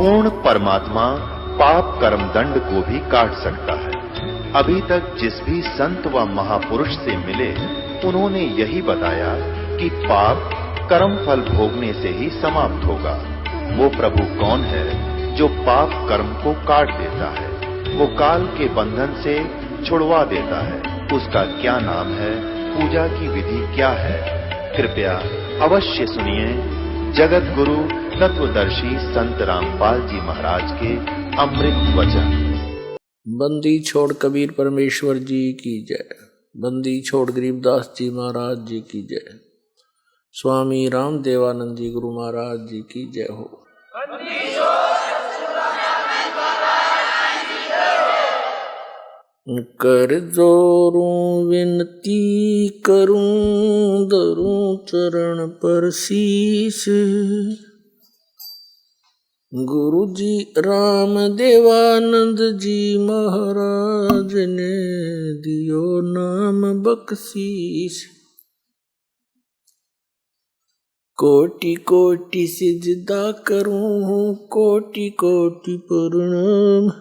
पूर्ण परमात्मा पाप कर्म दंड को भी काट सकता है। अभी तक जिस भी संत व महापुरुष से मिले, उन्होंने यही बताया कि पाप कर्म फल भोगने से ही समाप्त होगा। वो प्रभु कौन है जो पाप कर्म को काट देता है? वो काल के बंधन से छुड़वा देता है। उसका क्या नाम है? पूजा की विधि क्या है? कृपया अवश्य सुनिए जगत गुरु तत्वदर्शी संत रामपाल जी महाराज के अमृत वचन। बंदी छोड़ कबीर परमेश्वर जी की जय। बंदी छोड़ गरीबदास जी महाराज जी की जय। स्वामी राम देवानंद जी गुरु महाराज जी की जय हो। कर जोरूं विनती करूं, धरूं चरण पर शीस। गुरु जी राम देवानंद जी महाराज ने दियो नाम बख्शीस। कोटि कोटि सिजदा करूं, कोटि कोटि प्रणाम।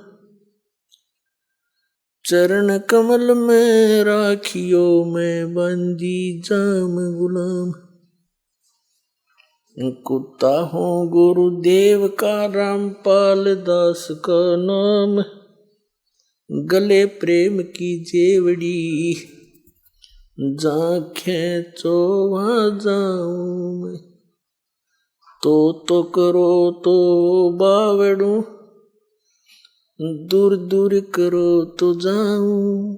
चरण कमल में राखियो मैं बंदी जाम गुलाम। कुत्ता हूँ गुरुदेव का रामपाल दास का नाम। गले प्रेम की जेवड़ी, जहाँ खेचो वहाँ जाऊं मैं। तो करो तो बावड़ू, दूर दूर करो तो जाऊं।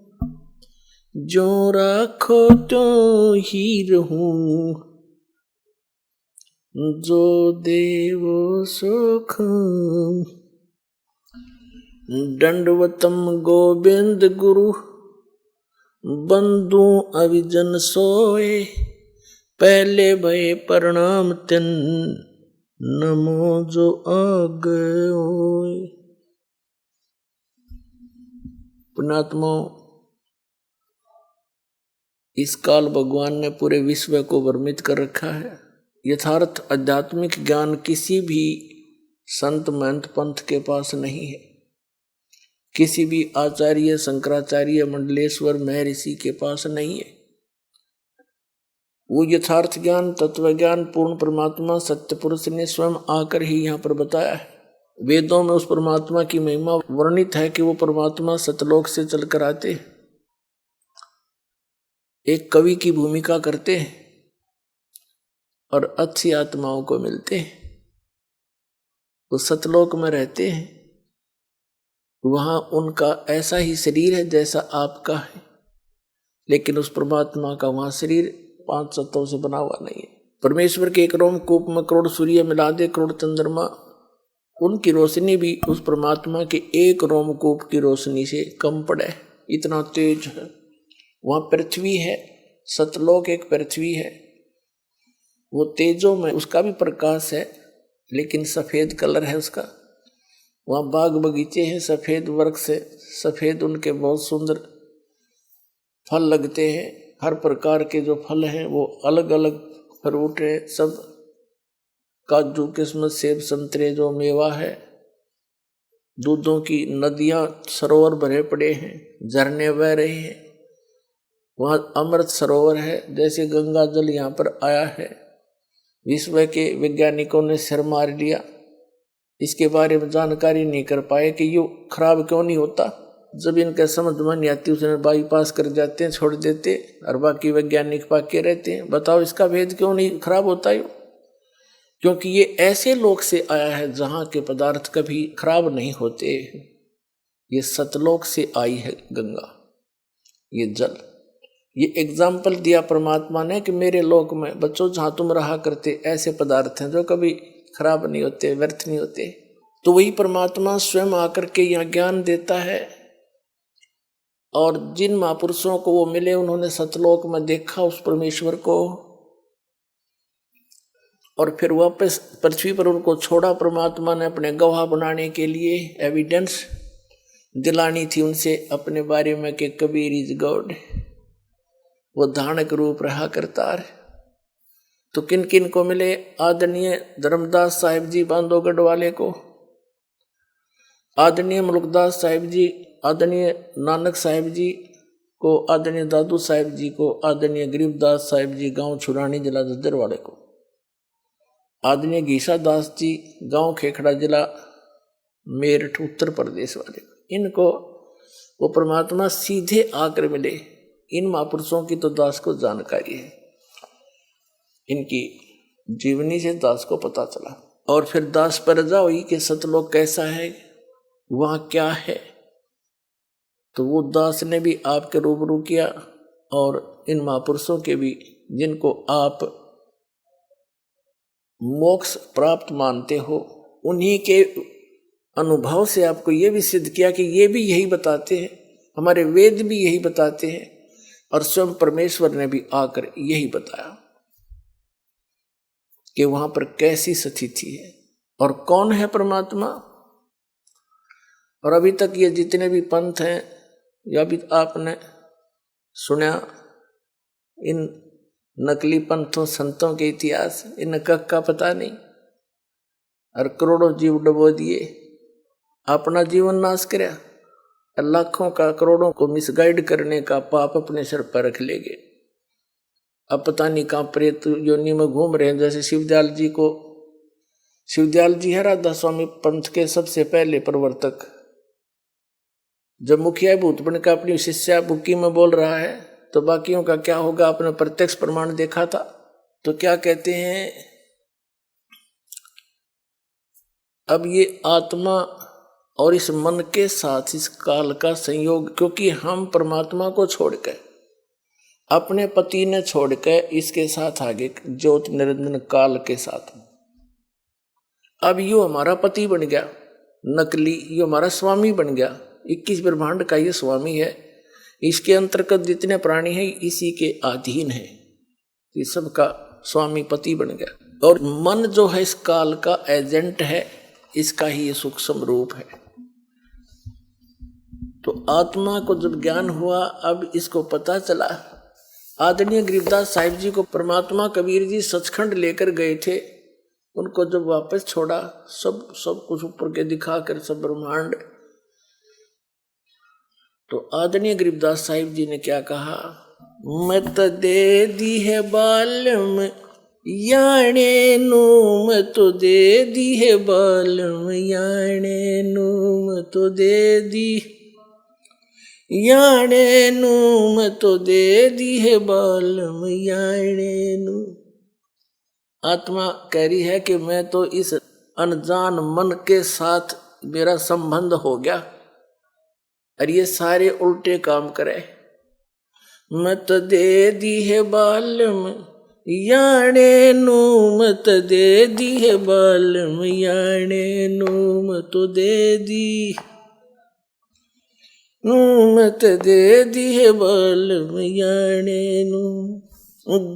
जो राखो तो ही रहूं, जो देवो सुख। दंडवतम गोविंद गुरु, बंधु अविजन सोए। पहले भय प्रणाम तिन, नमो जो आगे होए। पुण्यात्मा, इस काल भगवान ने पूरे विश्व को भ्रमित कर रखा है। यथार्थ आध्यात्मिक ज्ञान किसी भी संत महंत पंथ के पास नहीं है। किसी भी आचार्य शंकराचार्य मंडलेश्वर महर्षि के पास नहीं है। वो यथार्थ ज्ञान तत्व ज्ञान पूर्ण परमात्मा सत्य पुरुष ने स्वयं आकर ही यहाँ पर बताया है। वेदों में उस परमात्मा की महिमा वर्णित है कि वो परमात्मा सतलोक से चलकर आते हैं, एक कवि की भूमिका करते हैं और अच्छी आत्माओं को मिलते हैं। वो सतलोक में रहते हैं, वहां उनका ऐसा ही शरीर है जैसा आपका है, लेकिन उस परमात्मा का वहां शरीर 5 तत्वों से बना हुआ नहीं है। परमेश्वर के एक रोमकूप में करोड़ सूर्य मिला दे, करोड़ चंद्रमा, उनकी रोशनी भी उस परमात्मा के एक रोमकूप की रोशनी से कम पड़े, इतना तेज है। वहां पृथ्वी है, सतलोक एक पृथ्वी है, वो तेजों में उसका भी प्रकाश है, लेकिन सफेद कलर है उसका। वहाँ बाग बगीचे हैं, सफेद वृक्ष से सफेद उनके बहुत सुंदर फल लगते हैं। हर प्रकार के जो फल हैं वो अलग अलग फ्रूट है, सब काजू किस्मत सेब संतरे जो मेवा है। दूधों की नदियाँ सरोवर भरे पड़े हैं, झरने बह रहे हैं। वहाँ अमृत सरोवर है, जैसे गंगा जल यहाँ पर आया है। विश्व के वैज्ञानिकों ने सिर मार लिया, इसके बारे में जानकारी नहीं कर पाए कि ये खराब क्यों नहीं होता। जब इनका समझ में नहीं आती उसने बाईपास कर जाते हैं, छोड़ देते, और बाकी वैज्ञानिक पाके रहते हैं। बताओ इसका भेद क्यों नहीं खराब होता है? क्योंकि ये ऐसे लोक से आया है जहाँ के पदार्थ कभी खराब नहीं होते। ये सतलोक से आई है गंगा, ये जल। ये एग्जाम्पल दिया परमात्मा ने कि मेरे लोक में बच्चों जहाँ तुम रहा करते ऐसे पदार्थ हैं जो कभी खराब नहीं होते, व्यर्थ नहीं होते। तो वही परमात्मा स्वयं आकर के यहाँ ज्ञान देता है। और जिन महापुरुषों को वो मिले उन्होंने सतलोक में देखा उस परमेश्वर को, और फिर वापस पृथ्वी पर उनको छोड़ा। परमात्मा ने अपने गवाह बनाने के लिए एविडेंस दिलानी थी उनसे अपने बारे में कि कबीर इज गॉड, वो धानक रूप रहा करतार। तो किन किन को मिले? आदरणीय धर्मदास साहिब जी बांधोगढ़ वाले को, आदरणीय मुल्कदास साहिब जी, आदरणीय नानक साहिब जी को, आदरणीय दादू साहिब जी को, आदरणीय गरीबदास साहिब जी गांव छुरानी जिला जद्दरवाड़े को, आदरणीय गीसा दास जी गांव खेखड़ा जिला मेरठ उत्तर प्रदेश वाले, इनको वो परमात्मा सीधे आकर मिले। इन महापुरुषों की तो दास को जानकारी है, इनकी जीवनी से दास को पता चला। और फिर दास पर रजा हुई कि सतलोक कैसा है, वहां क्या है। तो वो दास ने भी आपके रूबरू किया और इन महापुरुषों के भी, जिनको आप मोक्ष प्राप्त मानते हो, उन्हीं के अनुभव से आपको ये भी सिद्ध किया कि ये भी यही बताते हैं, हमारे वेद भी यही बताते हैं, और स्वयं परमेश्वर ने भी आकर यही बताया कि वहां पर कैसी स्थिति है और कौन है परमात्मा। और अभी तक ये जितने भी पंथ हैं, या भी आपने सुना इन नकली पंथों संतों के इतिहास, इन का पता नहीं, और करोड़ों जीव डुबो दिए, अपना जीवन नाश करया, लाखों का करोड़ों को मिसगाइड करने का पाप अपने सिर पर रख लेंगे। अब पता नहीं कहाँ प्रेत योनि में घूम रहे हैं। जैसे शिवदयाल जी को, शिवदयाल जी है राधा स्वामी पंथ के सबसे पहले प्रवर्तक। जब मुखिया भूत बन का अपनी शिष्या बुक्की में बोल रहा है, तो बाकियों का क्या होगा, आपने प्रत्यक्ष प्रमाण देखा था। तो क्या कहते हैं, अब ये आत्मा और इस मन के साथ इस काल का संयोग, क्योंकि हम परमात्मा को छोड़कर, अपने पति ने छोड़कर इसके साथ आगे ज्योत निरंजन काल के साथ, अब यो हमारा पति बन गया नकली, यो हमारा स्वामी बन गया। 21 ब्रह्मांड का ये स्वामी है, इसके अंतर्गत जितने प्राणी हैं इसी के अधीन है, ये सबका स्वामी पति बन गया। और मन जो है इस काल का एजेंट है, इसका ही ये सूक्ष्म रूप है। तो आत्मा को जब ज्ञान हुआ, अब इसको पता चला। आदरणीय गरीबदास साहिब जी को परमात्मा कबीर जी सचखंड लेकर गए थे, उनको जब वापस छोड़ा, सब कुछ ऊपर के दिखाकर सब ब्रह्मांड, तो आदरणीय गरीबदास साहिब जी ने क्या कहा, मत दे दी है बालम याने नू, मत दे दी है बालम याने नू, मत दे दी याने नू, मत दे दी है बालम याने नू। आत्मा कह रही है कि मैं तो इस अनजान मन के साथ मेरा संबंध हो गया, और ये सारे उल्टे काम करे। मत दे दी है बालम याने नू, मत दे दी है बालम याने नू, मत दे दी नू, मत दे दी है बालम याने नू।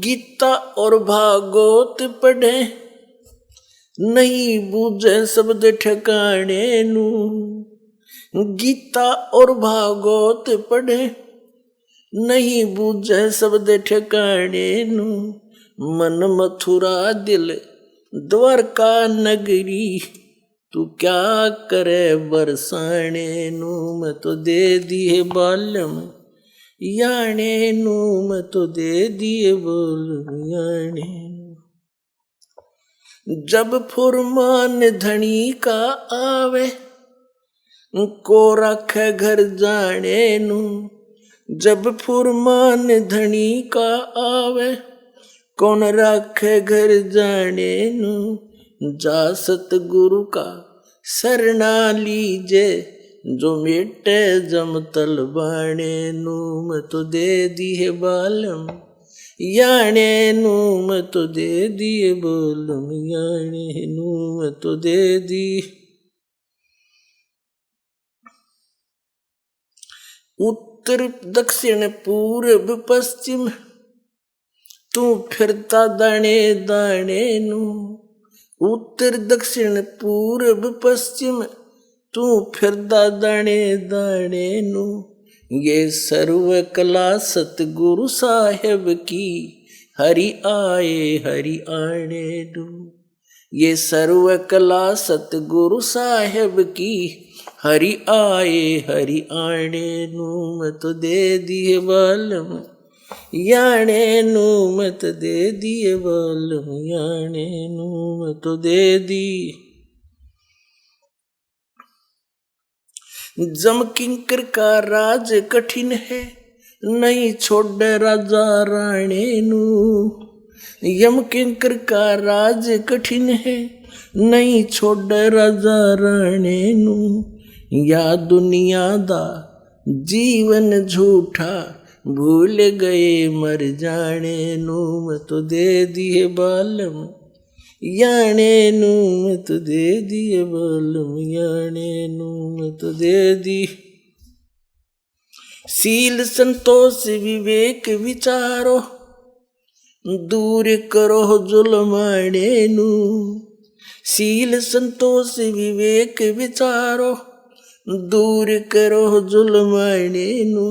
गीता और भागवत पढ़े नहीं बूझे शब्द ठिकाने नू, गीता और भागवत पढ़े नहीं बूझे शब्द ठिकाने नू, मन मथुरा दिल द्वारका नगरी, तू क्या करे बरसाने नू, मैं तो दे दिए बालम याने नू, मैं तो दे दिए बालम याने नू। जब फुरमान धनी का आवे, को रखे घर जाने नू, जब फुरमान धनी का आवे, कौन रखे घर जाने नू। जा सतगुरु का शरणा लीजे, जो मिटे जम तल बाणे नू, मैं तो दे दिए बालम याने नू, मैं तो दे दिए बालम याने नू, मैं तो दे दी। उत्तर दक्षिण पूर्व पश्चिम, तू फिरता दाने दाने नू, उत्तर दक्षिण पूर्व पश्चिम, तू फिरता दाने दाने नू। ये सर्व कला सतगुरु साहेब की, हरि आए हरि आने नू। ये सर्व कला सतगुरु साहेब की, हरि आए हरि आने नू मत दे दिए बालम, याने नू मत दे दिए बालम, याने नू मत दे दी। जम किंकर का राज कठिन है, नहीं छोड़ राजा राणे नू। यम किंकर का राज कठिन है, नहीं छोड़ राजा राणे नू। या दुनिया दा जीवन झूठा, भूल गए मर जाने नू मत दे दिए बालम, याने नू मत दे दिए बालम, याने नू मत दे दी। सील संतोष विवेक विचारो, दूर करो जुल्माने नू। सील संतोष विवेक विचारो, दूर करो जुल्माने नू।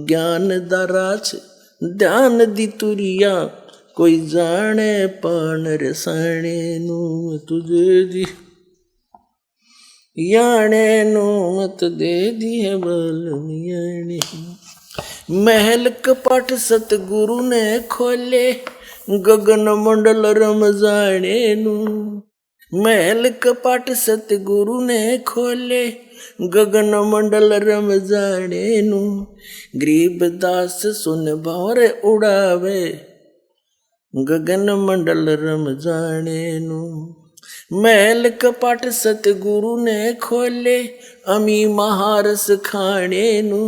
ज्ञान दराज ध्यान दी तुरिया, कोई जाने पान रसाने नू तुझे दी। याने नू मत दे दिए बालम, याने। महल कपट सतगुरु ने खोले, गगन मंडल रम जाने नू। महल कपट सतगुरु ने खोले, गगन मंडल रम जाने नू। गरीब दास सुन भौर उड़ावे, गगन मंडल रम जाने नू। महल कपट सतगुरु ने खोले, अमी महारस खाने नू।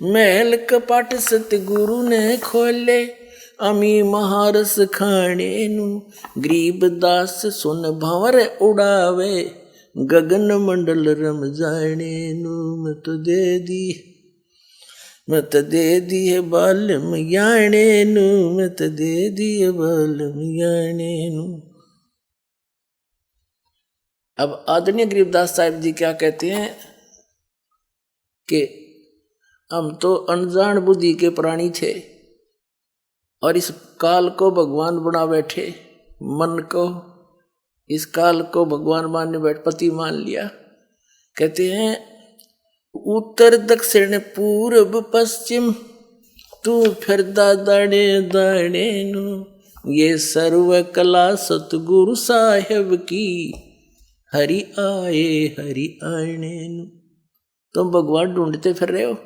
महल कपट सतगुरु ने खोले, अमी महारस खाने नू। गरीब दास सुन भंवर उड़ावे, गगन मंडल रम जाने नू मत दे दी। मत दे दिए बालम, याने नू मत दे दिए बालम, याने नू। अब आदरणीय गरीबदास साहिब जी क्या कहते हैं कि हम तो अनजान बुद्धि के प्राणी थे और इस काल को भगवान बना बैठे, मन को इस काल को भगवान मानने बैठ पति मान लिया। कहते हैं उत्तर दक्षिण पूर्व पश्चिम, तू फिरदा दाने दाने नू। ये सर्व कला सतगुरु साहेब की, हरि आए हरि आने नू। तुम भगवान ढूंढते फिर रहे हो,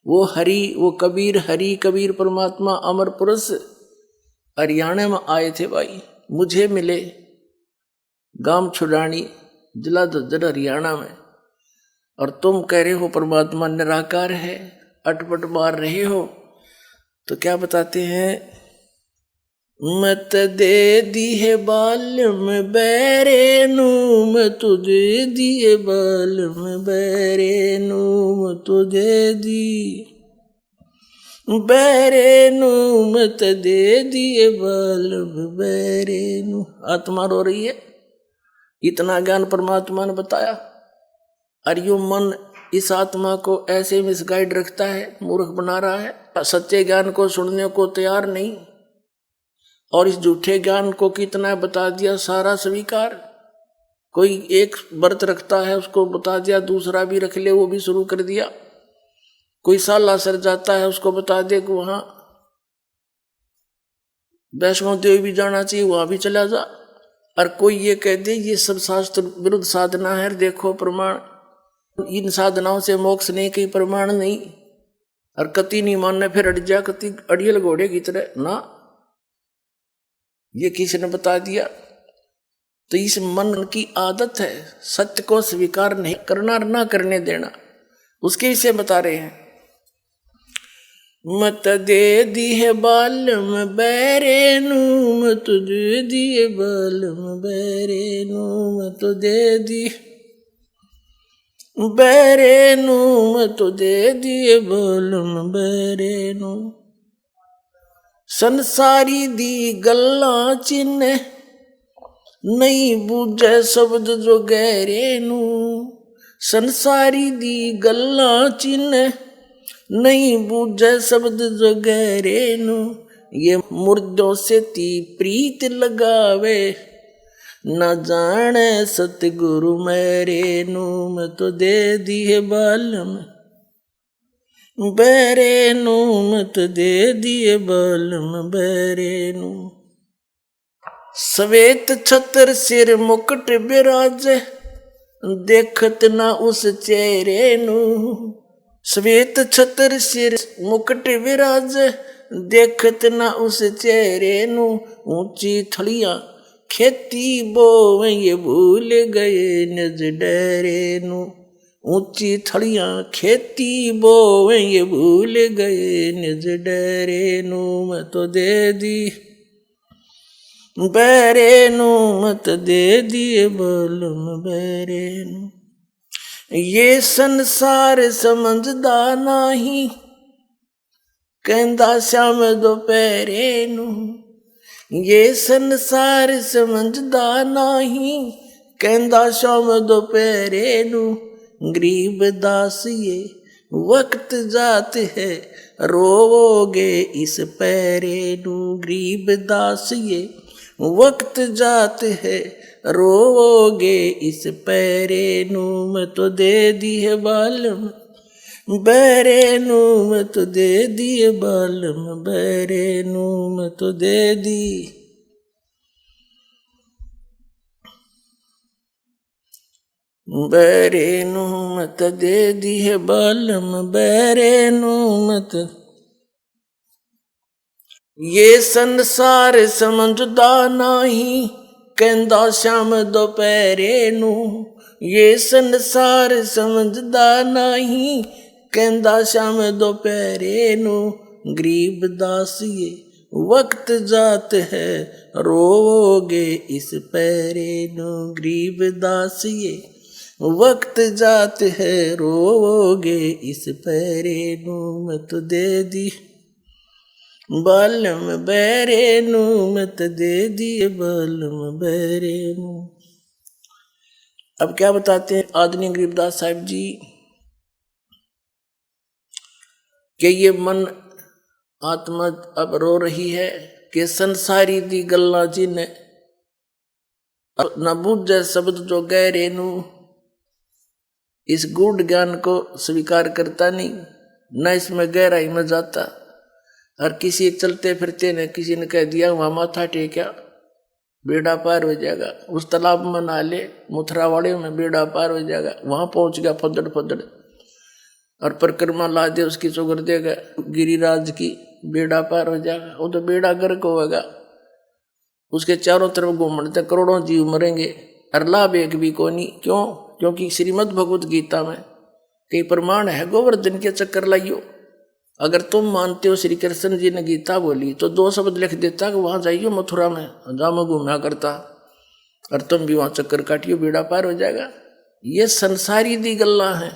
वो हरि वो कबीर, हरि कबीर परमात्मा अमर पुरुष हरियाणा में आए थे भाई, मुझे मिले गांव छुड़ानी जिला दज्जर हरियाणा में। और तुम कह रहे हो परमात्मा निराकार है, अटपट मार रहे हो। तो क्या बताते हैं, मत दे दिए बालम बैरे नू, मत दे दिए बालम बैरे नू, मत दे दी बैरे नू, मत दे दिए बालम बैरे नू। आत्मा रो रही है, इतना ज्ञान परमात्मा ने बताया और यो मन इस आत्मा को ऐसे मिसगाइड रखता है, मूर्ख बना रहा है, सच्चे ज्ञान को सुनने को तैयार नहीं। और इस झूठे ज्ञान को कितना बता दिया, सारा स्वीकार। कोई एक व्रत रखता है उसको बता दिया, दूसरा भी रख ले वो भी शुरू कर दिया। कोई साला सर जाता है उसको बता दे कि वहां वैष्णो देवी भी जाना चाहिए, वहां भी चला जा। और कोई ये कह दे ये सब शास्त्र विरुद्ध साधना है, देखो प्रमाण, इन साधनाओं से मोक्ष नहीं, कहीं प्रमाण नहीं। और कति नहीं मानना, फिर अड़ जा, कति अड़ियल घोड़े की तरह ना, ये किसी ने बता दिया। तो इस मन की आदत है सत्य को स्वीकार नहीं करना, ना करने देना, उसके विषय बता रहे हैं। मत दे दिए बालम बैरे नू, मत दे दिए बालम बैरे नू, मत दे दी बैरे नू, मत दे दिए बालम बैरे नू। संसारी दी गल्ला चिन्ह, नहीं बूझे शब्द जो गहरे नू। संसारी दी गल्ला चिन्ह, नहीं बूझे शब्द जो गहरे नू। ये मुर्दों से ती प्रीत लगावे, न जाने सतगुरु मेरे नू मैं तो दे दिए बालम बेरे नू मत दे दिए बालम बेरे नू। श्वेत छत्र सिर मुकुट बिराजे देखत ना उस चेहरे नू। श्वेत छत्र सिर मुकुट विराजे देखत ना उस चेहरे नू। ऊंची थलियां खेती बोवे ये भूल गए निज डेरे नू। ऊंची थलियां खेती बोवे ये भूल गए निज डेरे नू मैं तो दे दी बेरे नू मत दे दिए बालम बेरे नू। ये संसार समझदा नाही कहंदा श्याम दोपहरे नू। ये संसार समझदा नाही कहंदा श्याम दोपहरे नू। गरीब दास ये वक्त जात है रोवोगे इस पैरे नू। गरीब दास ये वक्त जात है रोवोगे इस पैरे नू मैं तो दे दिए बालम बेरे नू मैं तो दे दिए बालम बेरे नू मैं तो दे दी। बेरे नू मत दे दिए बालम बेरे नू मत। ये संसार समझदा नाही कहंदा श्याम दोपहरे नू। ये संसार समझदा नाही कहंदा श्याम दोपहरे नू। गरीब दास ये वक्त जात है रोवोगे इस पैरे नू। गरीब दास ये वक्त जात है रोवोगे इस पैरे नू मैं तो दे दी बालम बेरे नू मत दे दिए बालम बेरे नू। अब क्या बताते हैं आदरणीय गरीबदास साहिब जी कि ये मन आत्मा अब रो रही है कि संसारी दी गल्ला जिन्हें न बूझे शब्द जो गहरे नू। इस गूढ़ ज्ञान को स्वीकार करता नहीं न इसमें गहराई में जाता। और किसी चलते फिरते ने किसी ने कह दिया वहां माथा टेका बेड़ा पार हो जाएगा। उस तालाब में नहा ले मुथरावाड़े में बेड़ा पार हो जाएगा। वहां पहुंच गया फदड़ फदड़ और परिक्रमा ला दे उसकी चौगर देगा गिरिराज की बेड़ा पार हो जाएगा। वो तो बेड़ा गर्क होगा। उसके चारों तरफ घूमते करोड़ों जीव मरेंगे और लाभ एक भी को नहीं। क्यों? क्योंकि श्रीमद् भगवत गीता में कई प्रमाण है गोवर्धन के चक्कर लाइयो। अगर तुम मानते हो श्री कृष्ण जी ने गीता बोली तो 2 शब्द लिख देता कि वहां जाइयो मथुरा में जाम घूमना करता और तुम भी वहां चक्कर काटियो बेड़ा पार हो जाएगा। ये संसारी दी गल्ला है।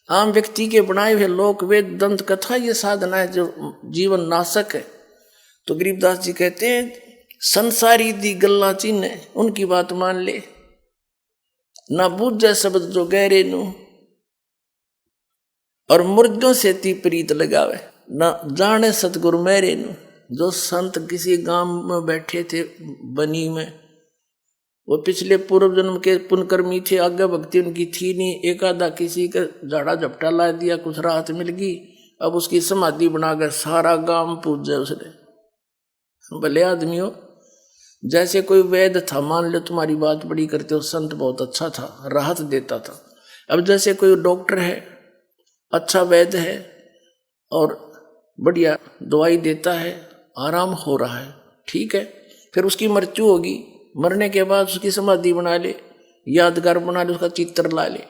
आम व्यक्ति के बनाए हुए लोक वेद दंत कथा ये साधना है जो जीवन नाशक है। तो गरीबदास जी कहते हैं संसारी दी गल्ला चिन्ह उनकी बात मान ले ना बूझे शब्द जो गहरे नू और मुर्दों से ती प्रीत लगावे ना जाने सतगुरु मेरे नू। जो संत किसी गांव में बैठे थे बनी में वो पिछले पूर्व जन्म के पुण्यकर्मी थे। आगे भक्ति उनकी थी नहीं। एक आधा किसी का झाड़ा झपटा ला दिया कुछ राहत मिल गई। अब उसकी समाधि बनाकर सारा गांव पूजे उसने। भले आदमी हो जैसे कोई वैद्य था मान लो तुम्हारी बात बड़ी करते हो संत बहुत अच्छा था राहत देता था। अब जैसे कोई डॉक्टर है अच्छा वैद्य है और बढ़िया दवाई देता है आराम हो रहा है ठीक है। फिर उसकी मृत्यु होगी मरने के बाद उसकी समाधि बना ले यादगार बना ले उसका चित्र ला ले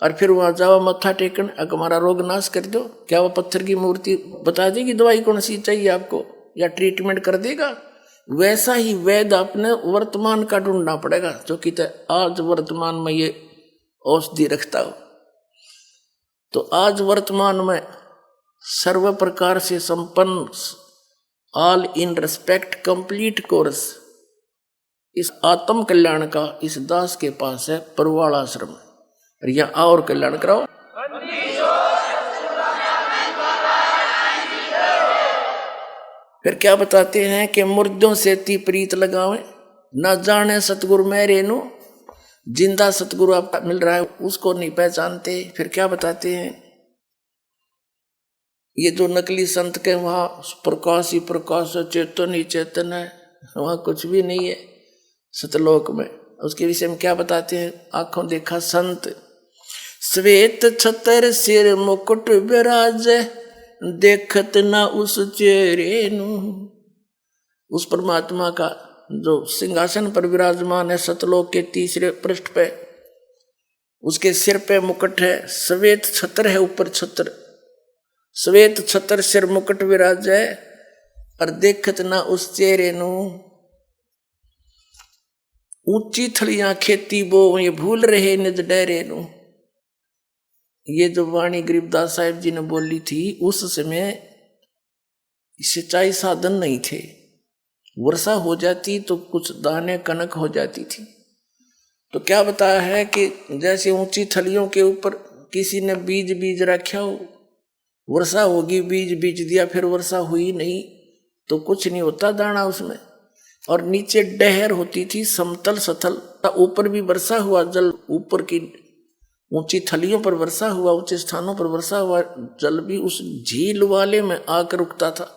और फिर वहां जाओ मत्था टेकन हमारा रोग नाश कर दो। क्या वो पत्थर की मूर्ति बता देगी दवाई कौन सी चाहिए आपको या ट्रीटमेंट कर देगा? वैसा ही वैद्य अपने वर्तमान का ढूंढना पड़ेगा जो कि आज वर्तमान में ये औषधि रखता हो। तो आज वर्तमान में सर्व प्रकार से संपन्न all in respect complete course इस आत्म कल्याण का इस दास के पास है परवाल आश्रम और यहाँ और कल्याण कराओ। फिर क्या बताते हैं कि मुर्दों से ती प्रीत लगावे न जाने सतगुरु मैं रेणु, जिंदा सतगुरु आपका मिल रहा है उसको नहीं पहचानते। फिर क्या बताते हैं, ये जो नकली संत के वहां प्रकाश ही प्रकाश है, चेतन ही चेतन है, वहां कुछ भी नहीं है सतलोक में। उसके विषय में क्या बताते हैं, आंखों देखा संत, श्वेत छतर सिर मुकुट विराज, देखत ना उस चेहरे नु। उस परमात्मा का जो सिंहासन पर विराजमान है सतलोक के तीसरे पृष्ठ पे, उसके सिर पे मुकुट है, श्वेत छतर है, ऊपर छतर, श्वेत छतर सिर मुकुट विराज है, और देखत ना उस चेहरे नु। ऊंची थलियां खेती बो ये भूल रहे निज डेरे नु। ये जो वाणी गरीबदास साहिब जी ने बोली थी, उस समय सिंचाई साधन नहीं थे, वर्षा हो जाती तो कुछ दाने कनक हो जाती थी। तो क्या बताया है कि जैसे ऊंची थलियों के ऊपर किसी ने बीज रखा हो, वर्षा होगी, बीज दिया, फिर वर्षा हुई नहीं तो कुछ नहीं होता दाना उसमें। और नीचे डहर होती थी समतल सथल, ऊपर भी वर्षा हुआ जल, ऊपर की ऊंची थलियों पर वर्षा हुआ, ऊंचे स्थानों पर वर्षा हुआ, जल भी उस झील वाले में आकर रुकता था,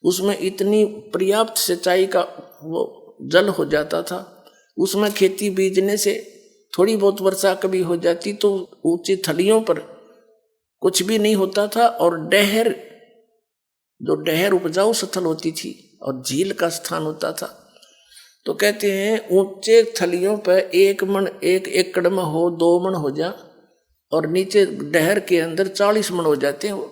उसमें इतनी पर्याप्त सिंचाई का वो जल हो जाता था। उसमें खेती बीजने से थोड़ी बहुत वर्षा कभी हो जाती तो ऊंची थलियों पर कुछ भी नहीं होता था। और डहर, जो डहर उपजाऊ स्थल होती थी और झील का स्थान होता था, तो कहते हैं ऊंचे थलियों पर 1 मन 1 एकड़ में हो, 2 मन हो जा, और नीचे डहर के अंदर 40 मन हो जाते हैं वो।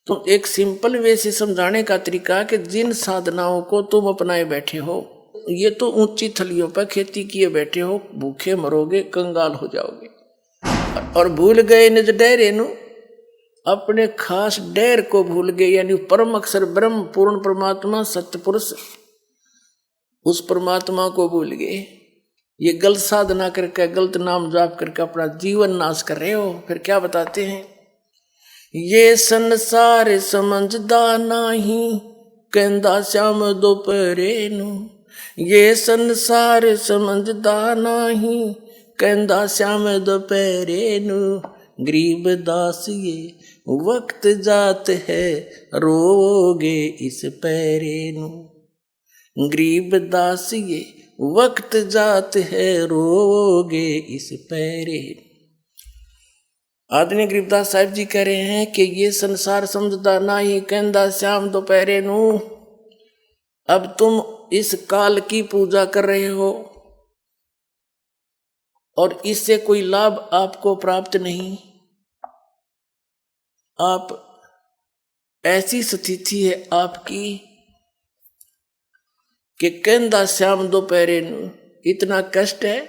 तो एक सिंपल वे से समझाने का तरीका कि जिन साधनाओं को तुम अपनाए बैठे हो, ये तो ऊंची थलियों पर खेती किए बैठे हो, भूखे मरोगे, कंगाल हो जाओगे। और भूल गए निज डेरे नु, अपने खास डेर को भूल गए, यानी परम अक्षर ब्रह्म पूर्ण परमात्मा सत्य पुरुष, उस परमात्मा को भूल गए। ये गलत साधना करके, गलत नाम जाप करके अपना जीवन नाश कर रहे हो। फिर क्या बताते हैं, ये संसार समझदा नहीं, कहंदा श्याम दोपहरे नु। ये संसार समझदा नहीं, कहंदा श्याम दोपहरे नु। गरीब दास ये वक्त जात है, रोगे इस पैरे नु। गरीब दास ये वक्त जात है, रोगे इस पैरे। आदरणीय गरीबदास साहिब जी कह रहे हैं कि ये संसार समझदा नहीं, कहंदा श्याम दोपहरे नु। अब तुम इस काल की पूजा कर रहे हो और इससे कोई लाभ आपको प्राप्त नहीं। आप, ऐसी स्थिति है आपकी कि कहंदा श्याम दोपहरे नु। इतना कष्ट है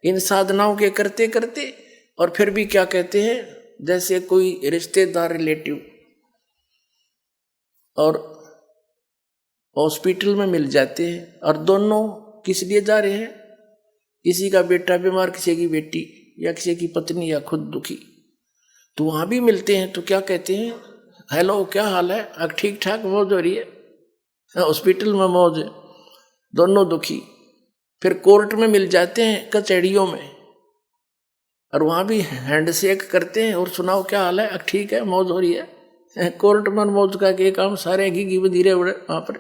इन साधनाओं के करते करते, और फिर भी क्या कहते हैं, जैसे कोई रिश्तेदार रिलेटिव और हॉस्पिटल में मिल जाते हैं, और दोनों किस लिए जा रहे हैं, किसी का बेटा बीमार, किसी की बेटी, या किसी की पत्नी, या खुद दुखी, तो वहां भी मिलते हैं। तो क्या कहते हैं, हेलो क्या हाल है, अब ठीक ठाक, मौज हो रही है, हॉस्पिटल में मौज है, दोनों दुखी। फिर कोर्ट में मिल जाते हैं, कचहरियों में, और वहां भी हैंडशेक करते हैं और सुनाओ क्या हाल है, अब ठीक है, मौज हो रही है। कोर्ट में मौज का के काम सारे घी बधीरे वहां पर।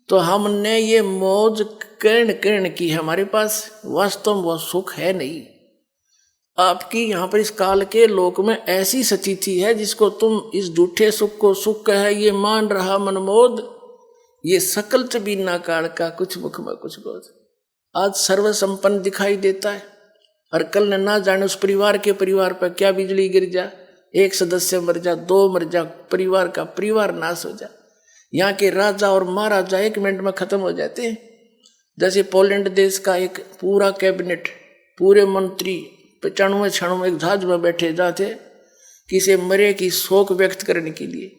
तो हमने ये मौज कर्ण की है हमारे पास, वास्तव में वो सुख है नहीं। आपकी यहाँ पर इस काल के लोक में ऐसी स्थिति है जिसको तुम इस झूठे सुख को सुख है ये मान रहा मनमोद, ये सकल च बीना काल का कुछ मुख में कुछ बोध। आज सर्व संपन्न दिखाई देता है, और कल न ना जाने उस परिवार के परिवार पर क्या बिजली गिर जा, एक सदस्य मर जा, 2 मर जा, परिवार का परिवार नाश हो जा। यहाँ के राजा और महाराजा 1 मिनट में खत्म हो जाते हैं। जैसे पोलैंड देश का एक पूरा कैबिनेट, पूरे मंत्री 95 क्षणों में एक जहाज में बैठे जाते किसी मरे की शोक व्यक्त करने के लिए,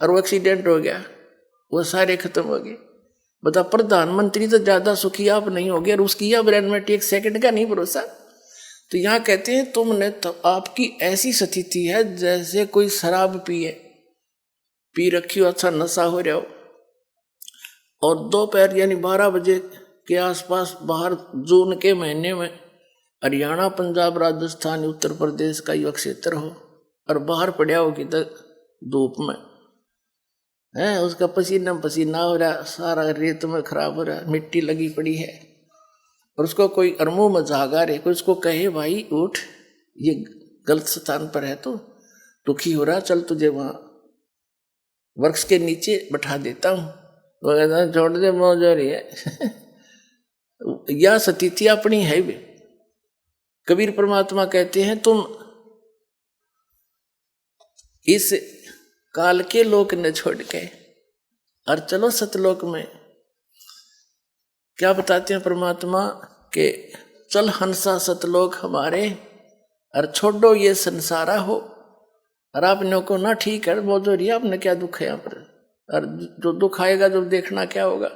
और वो एक्सीडेंट हो गया, वो सारे खत्म हो गए। बता, प्रधानमंत्री तो ज्यादा सुखी आप नहीं हो गए, और उसकी या ब्रेन में 1 सेकंड का नहीं भरोसा। तो यहाँ कहते हैं तुमने तो, आपकी ऐसी स्थिति है जैसे कोई शराब पी रखी हो, अच्छा नशा हो रहा हो, और दोपहर यानी 12 बजे के आसपास बाहर जून के महीने में हरियाणा, पंजाब, राजस्थान, उत्तर प्रदेश का युवा क्षेत्र हो और बाहर पड़ा हो कि धूप में है, उसका पसीना पसीना हो रहा, सारा रेत में खराब हो रहा, मिट्टी लगी पड़ी है, और उसको कोई अरमू में जागा रहे, कोई उसको कहे भाई उठ, ये गलत स्थान पर है, तो दुखी हो रहा, चल तुझे वहां वृक्ष के नीचे बैठा देता हूं, वो कहता छोड़ दे, मौज हो रही है। यह स्थिति अपनी है भी। कबीर परमात्मा कहते हैं तुम इस काल के लोक ने छोड़ के और चलो सतलोक में। क्या बताते हैं परमात्मा के चल हंसा सतलोक हमारे और छोड़ो ये संसारा हो, और आपने को ना ठीक है बहुत हो रही है, आपने क्या दुख है यहाँ पर, और जो दुख आएगा जब देखना क्या होगा।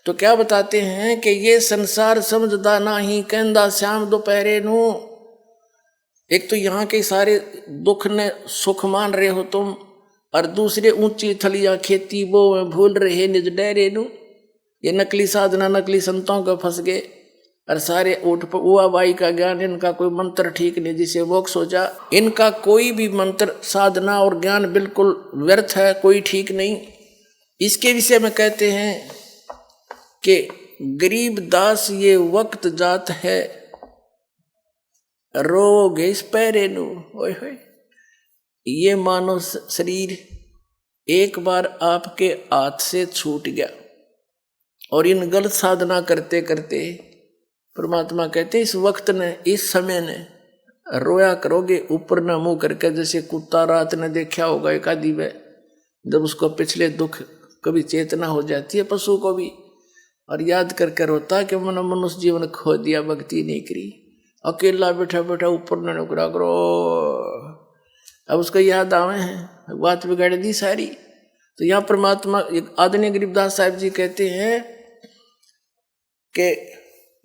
तो क्या बताते हैं कि ये संसार समझदा ना ही कहंदा श्याम दोपहरे नू। एक तो यहाँ के सारे दुख ने सुख मान रहे हो तुम, और दूसरे ऊंची थलिया खेती वो में भूल रहे निज डेरे नू। ये नकली साधना नकली संतों को फंस गए, और सारे उठ हुआ बाई का ज्ञान, इनका कोई मंत्र ठीक नहीं जिसे मोक्ष हो जा। इनका कोई भी मंत्र साधना और ज्ञान बिल्कुल व्यर्थ है, कोई ठीक नहीं। इसके विषय में कहते हैं कि गरीब दास ये वक्त जात है, रोगे इस पैरे नू। ओए होए, ये मानो शरीर एक बार आपके हाथ से छूट गया, और इन गलत साधना करते करते परमात्मा कहते इस वक्त ने, इस समय ने रोया करोगे ऊपर न मुंह करके, जैसे कुत्ता रात ने देखा होगा एक आदि में, जब उसको पिछले दुख कभी चेतना हो जाती है पशु को भी, और याद करके रोता कि मैंने मनुष्य जीवन खो दिया, भक्ति नहीं करी, अकेला बैठा बैठा ऊपर न नुकरा करो। अब उसको याद आवे हैं, बात बिगाड़ दी सारी। तो यहाँ परमात्मा आदरणीय गरीबदास साहब जी कहते हैं कि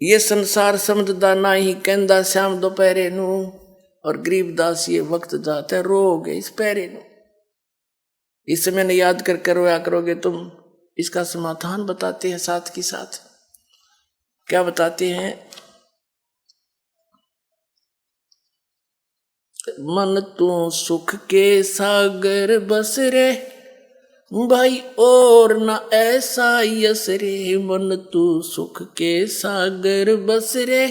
ये संसार समझदा ना ही कहंदा श्याम दोपहरे नू, और गरीबदास ये वक्त जाता है रोगे इस पैरे नू। इस समय ने याद करके रोया करोगे तुम। इसका समाधान बताते हैं साथ के साथ। क्या बताते हैं, मन तू सुख के सागर बस रे भाई और न ऐसा यस रे। मन तू सुख के सागर बस रे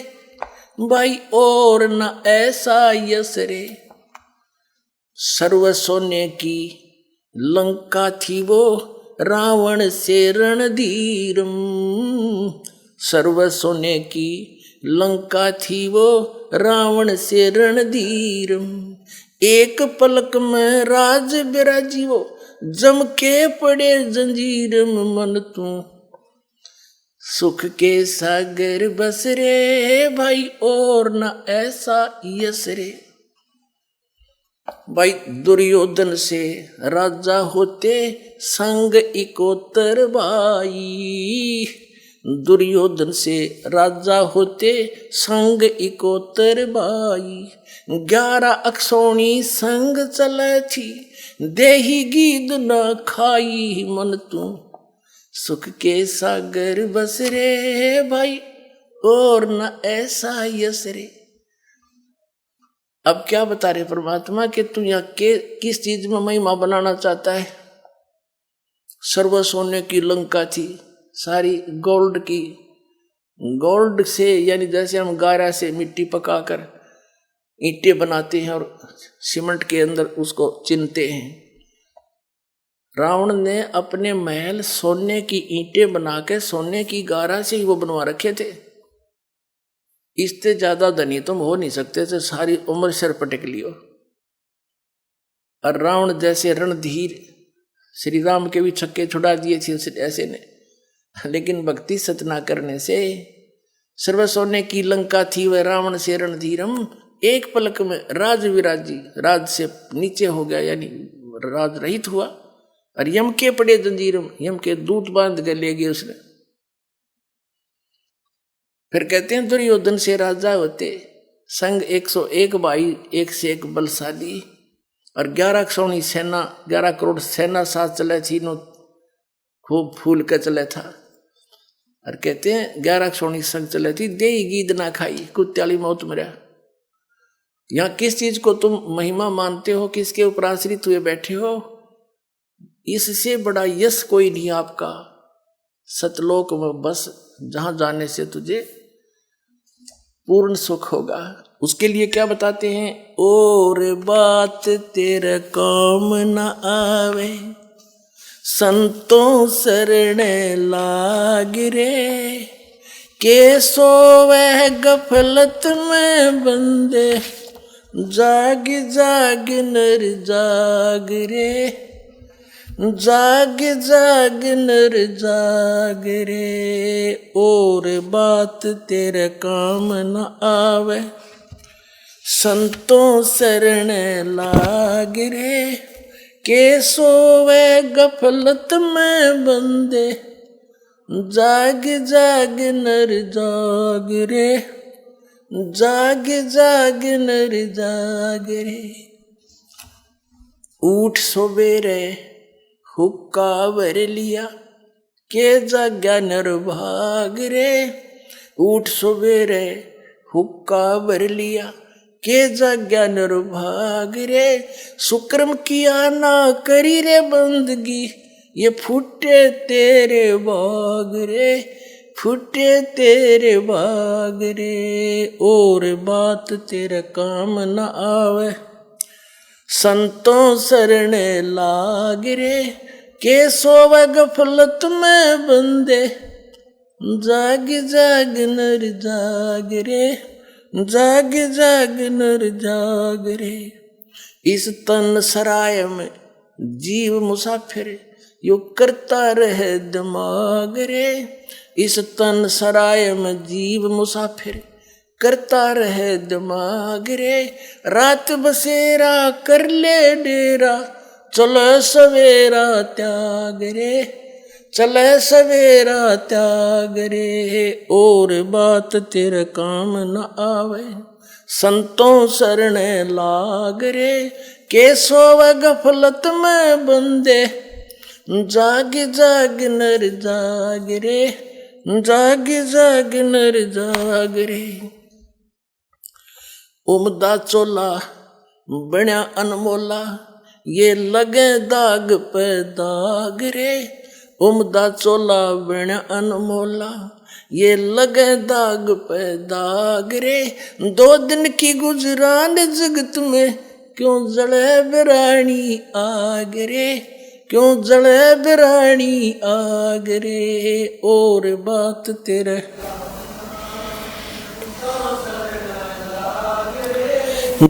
भाई और न ऐसा यस रे। सर्व सोने की लंका थी वो रावण से रणधीरम। सर्व सोने की लंका थी वो रावण से रणधीरम। एक पलक में राज बिराजी वो जम के पड़े जंजीरम। मन तू सुख के सागर बस रे भाई और न ऐसा यस रे। भाई दुर्योधन से राजा होते संग इकोतर भाई। दुर्योधन से राजा होते संग इकोतर भाई। 11 अक्षौणी संग चले थी देही गीद न खाई। मन तू सुख के सागर बस रे भाई और न ऐसा यस रे। अब क्या बता रहे परमात्मा कि तू यहाँ के किस चीज में महिमा बनाना चाहता है। सर्व सोने की लंका थी, सारी गोल्ड की, गोल्ड से यानी जैसे हम गारा से मिट्टी पकाकर ईंटें बनाते हैं और सीमेंट के अंदर उसको चिनते हैं। रावण ने अपने महल सोने की ईंटें बना के सोने की गारा से ही वो बनवा रखे थे। इससे ज्यादा धनी तुम हो नहीं सकते थे, सारी उम्र सिर पटक लियो। और रावण जैसे रणधीर श्री राम के भी छक्के छुड़ा दिए थे ऐसे ने, लेकिन भक्ति सतना करने से सर्व सोने की लंका थी वह रावण से रणधीरम। एक पलक में राज विराजी, राज से नीचे हो गया यानी राज रहित हुआ। और यम के पड़े जंजीरम, यम के दूत बांध के ले गए उसने। फिर कहते हैं दुर्योधन से राजा होते संग 101 भाई, एक से एक बलशाली, और 11 अक्षौणी सेना, 11 करोड़ सेना साथ चले थी नो, खूब फूल के चले था। और कहते हैं 11 सोनी संग चले थी दे गीद ना खाई कुत्त्याली मौत मरा। यहाँ किस चीज को तुम महिमा मानते हो, किसके ऊपर आश्रित हुए बैठे हो, इससे बड़ा यश कोई नहीं आपका सतलोक में, बस जहां जाने से तुझे पूर्ण सुख होगा। उसके लिए क्या बताते हैं, और बात तेरे काम न आवे संतों शरण लाग रे, के सोवे गफलत में बंदे जाग जाग नर जाग रे, जाग जाग नर जाग रे। और बात तेरे काम न आवे संतों शरण लाग रे, के सोवे गफलत में बंदे जाग जाग नर जाग रे, जाग जाग नर जाग रे। उठ सवेरे हुक्का भर लिया के जाग्या नर भाग रे, उठ सवेरे हुक्का भर लिया के जाग्या नर भाग रे। सुक्रम किया ना करी रे बंदगी ये फूटे तेरे बाग रे, फूटे तेरे बाग रे। और बात तेरे काम न आवे संतों शरण लाग रे, के सोवे गफलत में बंदे जाग जाग नर जाग रे, जाग जाग नर जाग रे। इस तन सराय में जीव मुसाफिर यो करता रहे दिमाग रे, इस तन सराय में जीव मुसाफिर करता रहे दिमाग रे। रात बसेरा कर ले डेरा चलो सवेरा त्याग रे, चले सवेरा त्याग रे। और बात तेरे काम न आवे संतों शरण लाग रे, के सोवे गफलत में बंदे जाग जाग नर जाग रे, जाग जाग नर जाग रे। उमदा चोला बण्या अनमोला ये लगे दाग पे दाग रे, उमदा चोला बण्या अनमोला ये लगे दाग पे दाग रे। 2 दिन की गुजरान जगत में क्यों जले बिरानी आग रे, क्यों जले बिरानी आग रे। और बात तेरे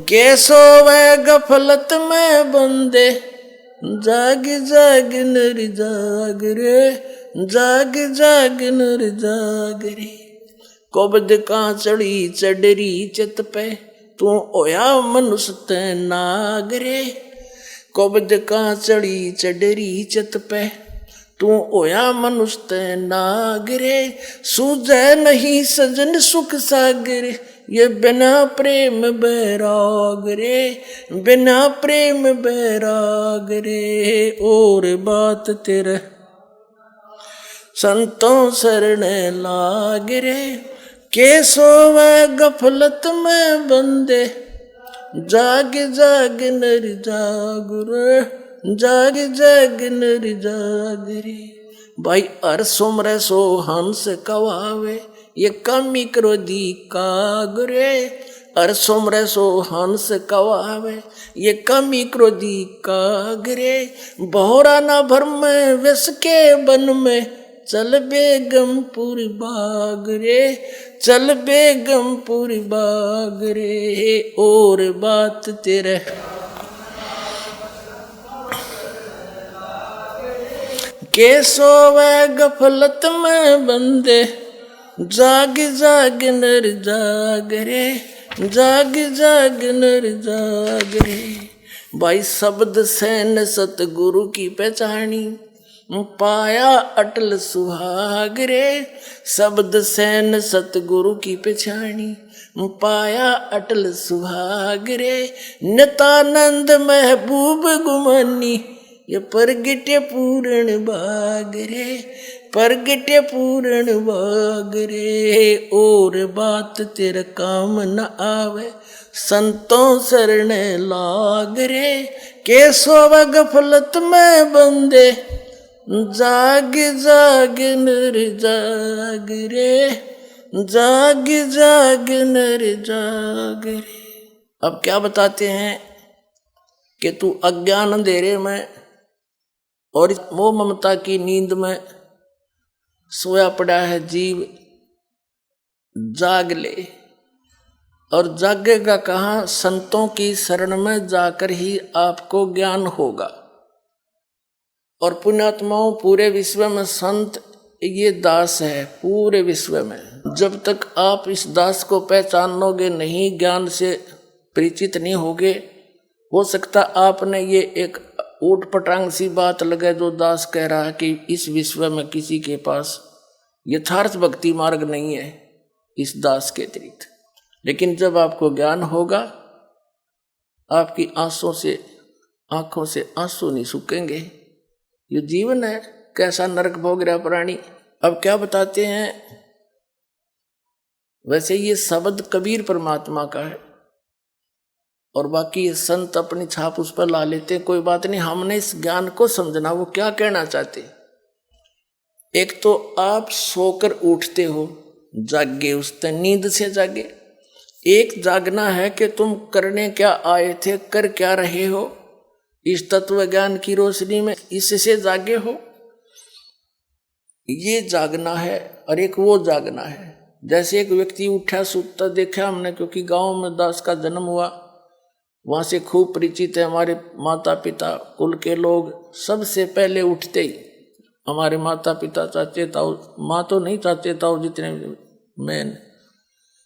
के सोवे गफलत में बंदे जाग जाग नर जाग रे, जाग जाग नर जाग रे। कोबद का चढ़ी चडरी चित पे तू ओया मनुष्य ते नाग रे, कोबद का चढ़ी चडरी चित पे तू ओया मनुष्य ते नाग रे। सूझे नहीं सजन सुख सागर ये बिना प्रेम बैराग रे, बिना प्रेम बैराग रे। और बात तेरे संतों शरण लाग रे, के सोवे गफलत में बंदे जाग जाग नर जाग रे, जाग जाग नर जाग रे। भाई हर सुमरे सो हंस कवावे ये कमी क्रोधी काग रे, हर सुमरे सो हंस कवावे ये कमी क्रोधी काग रे। बहोरा ना भर में विष के बन में चल बेगमपुर बाग रे, चल बेगमपुर बाग रे। और बात तेरे के सोवे गफलत में बंदे जाग जाग नर जाग रे, जाग जाग नर जाग रे। भाई शब्द सैन सतगुरु की पहचानी पाया अटल सुहाग रे, शब्द सैन सतगुरु की पहचानी पाया अटल सुहाग रे। नितानंद महबूब गुमानी ये परगिटे पूर्ण बाग रे, प्रगटे पूर्ण वागरे, और बात तेरे काम न आवे, संतों शरण लाग रे। केशव गफलत में बंदे, जाग जाग नर जाग रे, जाग जाग नर जाग रे। अब क्या बताते हैं कि तू अज्ञान अंधेरे में और मोह ममता की नींद में सोया पड़ा है जीव, जाग ले। और जागेगा कहाँ? संतों की शरण में जाकर ही आपको ज्ञान होगा। और पुण्यात्माओं, पूरे विश्व में संत ये दास है, पूरे विश्व में। जब तक आप इस दास को पहचानोगे नहीं, ज्ञान से परिचित नहीं होगे, हो सकता आपने ये एक ऊट पटांग सी बात लगे जो दास कह रहा है कि इस विश्व में किसी के पास यथार्थ भक्ति मार्ग नहीं है इस दास के अतिरिक्त। लेकिन जब आपको ज्ञान होगा, आपकी आंखों से आंसू नहीं सूखेंगे। ये जीवन है, कैसा नरक भोग रहा प्राणी। अब क्या बताते हैं? वैसे ये शब्द कबीर परमात्मा का है और बाकी ये संत अपनी छाप उस पर ला लेते हैं। कोई बात नहीं, हमने इस ज्ञान को समझना वो क्या कहना चाहते। एक तो आप सोकर उठते हो, जागे, उस नींद से जागे। एक जागना है कि तुम करने क्या आए थे, कर क्या रहे हो इस तत्व ज्ञान की रोशनी में, इससे जागे हो, ये जागना है। और एक वो जागना है, जैसे एक व्यक्ति उठा सूता देखा हमने, क्योंकि गांव में दास का जन्म हुआ, वहां से खूब परिचित है। हमारे माता पिता कुल के लोग सबसे पहले उठते ही, हमारे माता पिता चाचे ताऊ, माँ तो नहीं, चाचे ताऊ जितने मैन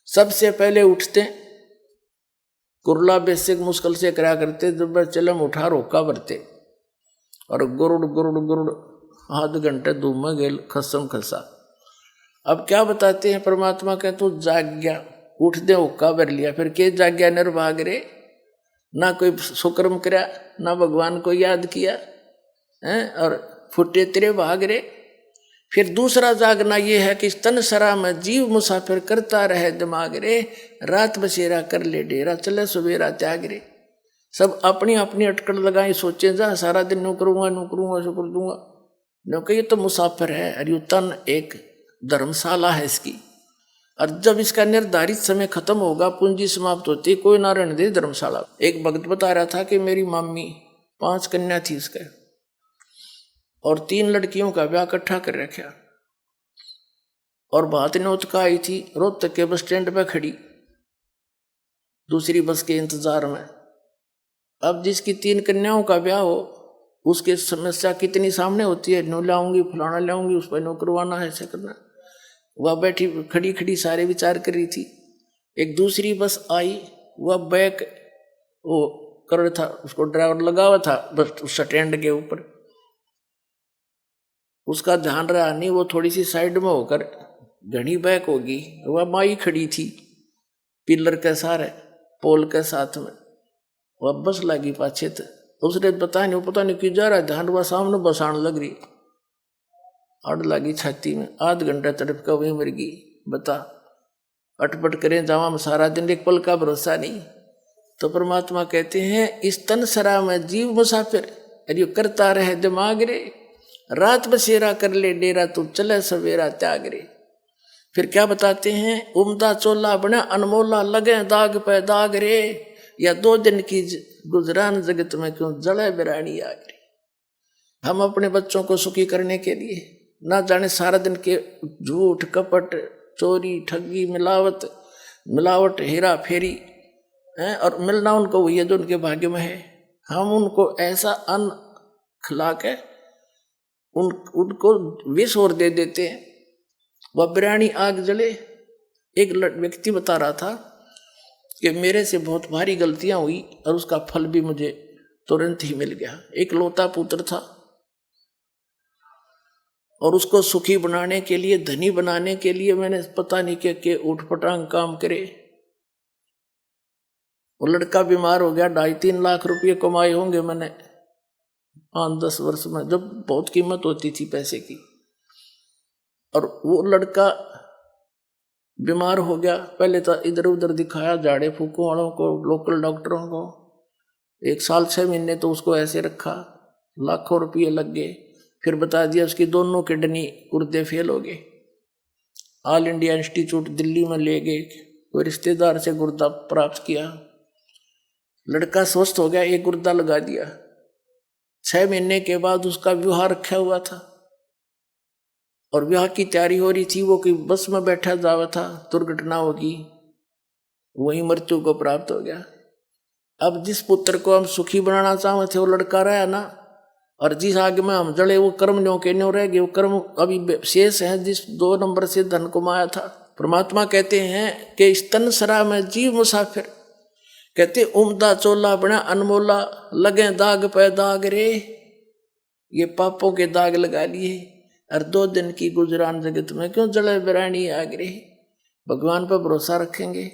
सबसे पहले उठते। कुरला बेसिक मुश्किल से करा करते, जब चलम उठा रोका भरते और गुरुड़ गुरुड़ गुरुड़ आध घंटे धूम में गेल खसम खसा। अब क्या बताते हैं परमात्मा के, तू जाग गया, उठ दे, हुक्का भर लिया, फिर के जाग गया निर्भाग रे, ना कोई सुकर्म करा, ना भगवान को याद किया है, और फुटे तेरे भाग रे। फिर दूसरा जागना ये है कि स्तन सरा में जीव मुसाफिर करता रहे दिमाग रे, रात बसेरा कर ले डेरा, चले सवेरा त्याग रे। सब अपनी अपनी अटकड़ लगाई, सोचे जा सारा दिन नू करूंगा ऐसा कर दूंगा, क्योंकि ये तो मुसाफिर है और ये तन एक धर्मशाला है इसकी। और जब इसका निर्धारित समय खत्म होगा, पूंजी समाप्त होती, कोई ना रहने दे धर्मशाला। एक भक्त बता रहा था कि मेरी मम्मी 5 कन्या थी इसके, और 3 लड़कियों का ब्याह इकट्ठा कर रखा, और बात नौत का आई थी, रोहतक के बस स्टैंड पे खड़ी दूसरी बस के इंतजार में। अब जिसकी 3 कन्याओं का ब्याह हो, उसकी समस्या कितनी सामने होती है, नो लाऊंगी, फलाना लाऊंगी, उस पर नो करवाना है, ऐसे करना। वह बैठी खड़ी खड़ी सारे विचार कर रही थी। एक दूसरी बस आई, वह बैक वो कर रहा था, उसको ड्राइवर लगा हुआ था बस उस स्टैंड के ऊपर, उसका ध्यान रहा नहीं, वो थोड़ी सी साइड में होकर घनी बैक होगी। वह माई खड़ी थी पिलर के सारे पोल के साथ में, वह बस लगी पाछे थे। उसने पता नहीं क्यों जा रहा, ध्यान वह सामने बसाण लग रही, अड़ लगी छाती में, आध घंटा तड़प का वही मर गई। बता, अटपट करें जावा में सारा दिन, एक पल का भरोसा नहीं। तो परमात्मा कहते हैं, इस तन सरा में जीव मुसाफिर, अरे करता रहे दिमाग रे, रात बसेरा कर ले डेरा, तू चले सवेरा त्याग रे। फिर क्या बताते हैं, उमदा चोला बना अनमोला, लगे दाग पे दाग रे, या 2 दिन की गुजरान जगत में क्यों जले बिरानी आग रे। हम अपने बच्चों को सुखी करने के लिए ना जाने सारा दिन के झूठ कपट चोरी ठगी मिलावट हेरा फेरी है, और मिलना उनको वही है जो उनके भाग्य में है। हम उनको ऐसा अन्न खिला के उनको विष और दे देते हैं, वह बिरानी आग जले। एक व्यक्ति बता रहा था कि मेरे से बहुत भारी गलतियां हुई और उसका फल भी मुझे तुरंत ही मिल गया। एक लौता पुत्र था और उसको सुखी बनाने के लिए, धनी बनाने के लिए मैंने पता नहीं के उठपटांग काम करे। वो लड़का बीमार हो गया, 2.5-3 लाख रुपये कमाए होंगे मैंने 5-10 वर्ष में, जब बहुत कीमत होती थी पैसे की। और वो लड़का बीमार हो गया। पहले तो इधर उधर दिखाया, झाड़े फूकों वालों को, लोकल डॉक्टरों को, 1 साल 6 महीने तो उसको ऐसे रखा, लाखों रुपये लग गए। फिर बता दिया उसकी दोनों किडनी गुर्दे फेल हो गए। ऑल इंडिया इंस्टीट्यूट दिल्ली में ले गए, कोई रिश्तेदार से गुर्दा प्राप्त किया, लड़का स्वस्थ हो गया, एक गुर्दा लगा दिया। 6 महीने के बाद उसका विवाह रखा हुआ था और विवाह की तैयारी हो रही थी। वो कि बस में बैठा जावा था, दुर्घटना होगी, वही मृत्यु को प्राप्त हो गया। अब जिस पुत्र को हम सुखी बनाना चाहते थे वो लड़का रहा ना, और जिस आग में हम जड़े वो कर्म न्यों के न्यों रह गए। वो कर्म अभी शेष है जिस 2 नंबर से धन कमाया था। परमात्मा कहते हैं कि स्तन सरा में जीव मुसाफिर, कहते उम्दा चोला बना अनमोला, लगे दाग पे दाग रे। ये पापों के दाग लगा लिए और 2 दिन की गुजरान जगत में क्यों जले बिरानी आग रे। भगवान पर भरोसा रखेंगे,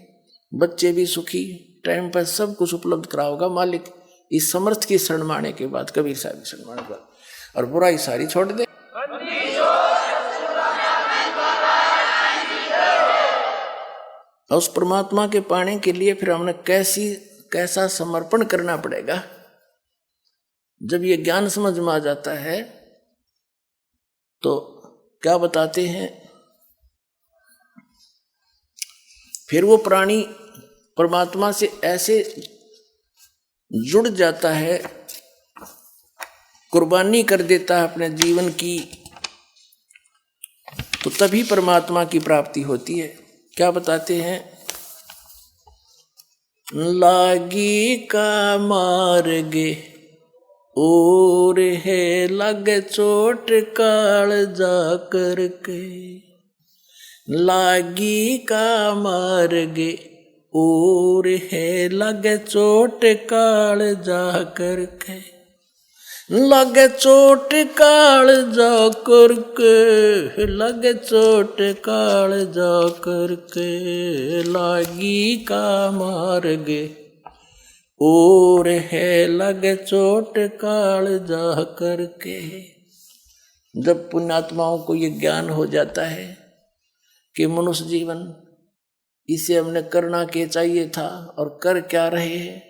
बच्चे भी सुखी, टाइम पर सब कुछ उपलब्ध कराओगा मालिक। इस समर्थ की शरण माने के बाद, कबीर साहब की शरण माने के बाद, और बुराई सारी छोड़ दे। उस परमात्मा के पाने के लिए फिर हमने कैसा समर्पण करना पड़ेगा। जब ये ज्ञान समझ में आ जाता है तो क्या बताते हैं, फिर वो प्राणी परमात्मा से ऐसे जुड़ जाता है, कुर्बानी कर देता है अपने जीवन की, तो तभी परमात्मा की प्राप्ति होती है। क्या बताते हैं, लागी का मार्गे और है लगे चोट काल जा करके, लागी का मार्गे और है लगे चोट काल जा करके, लगे चोट काल जा करके, लगे चोट काल जा करके, लागी का मार्गे और है लगे चोट काल जा करके। जब पुण्यात्माओं को ये ज्ञान हो जाता है कि मनुष्य जीवन इसे हमने करना क्या चाहिए था और कर क्या रहे हैं,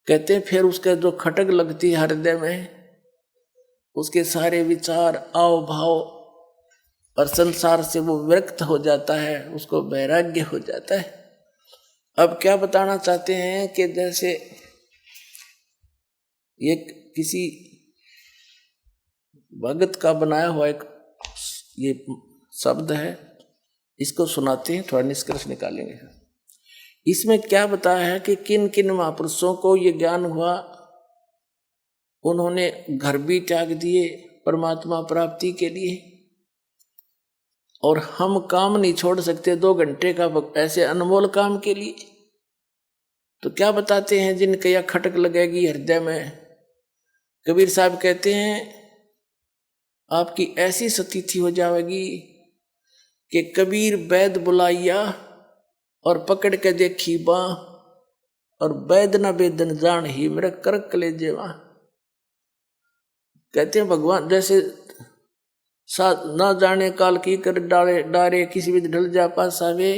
कहते हैं फिर उसके जो खटक लगती है हृदय में, उसके सारे विचार आव भाव और संसार से वो विरक्त हो जाता है, उसको वैराग्य हो जाता है। अब क्या बताना चाहते हैं कि जैसे ये किसी भगत का बनाया हुआ एक ये शब्द है, इसको सुनाते हैं, थोड़ा निष्कर्ष निकालेंगे। इसमें क्या बताया है कि किन किन महापुरुषों को ये ज्ञान हुआ, उन्होंने घर भी त्याग दिए परमात्मा प्राप्ति के लिए, और हम काम नहीं छोड़ सकते 2 घंटे का ऐसे अनमोल काम के लिए। तो क्या बताते हैं, जिनके या खटक लगेगी हृदय में, कबीर साहब कहते हैं आपकी ऐसी स्थिति हो जाएगी कि कबीर वैद बुलाइया और पकड़ के देखी बाँ, और वैद न वेदन जान ही मेरा करक ले जेवा। कहते हैं भगवान जैसे ना जाने काल की कर डाले डारे, किसी भी ढल जा पासावे,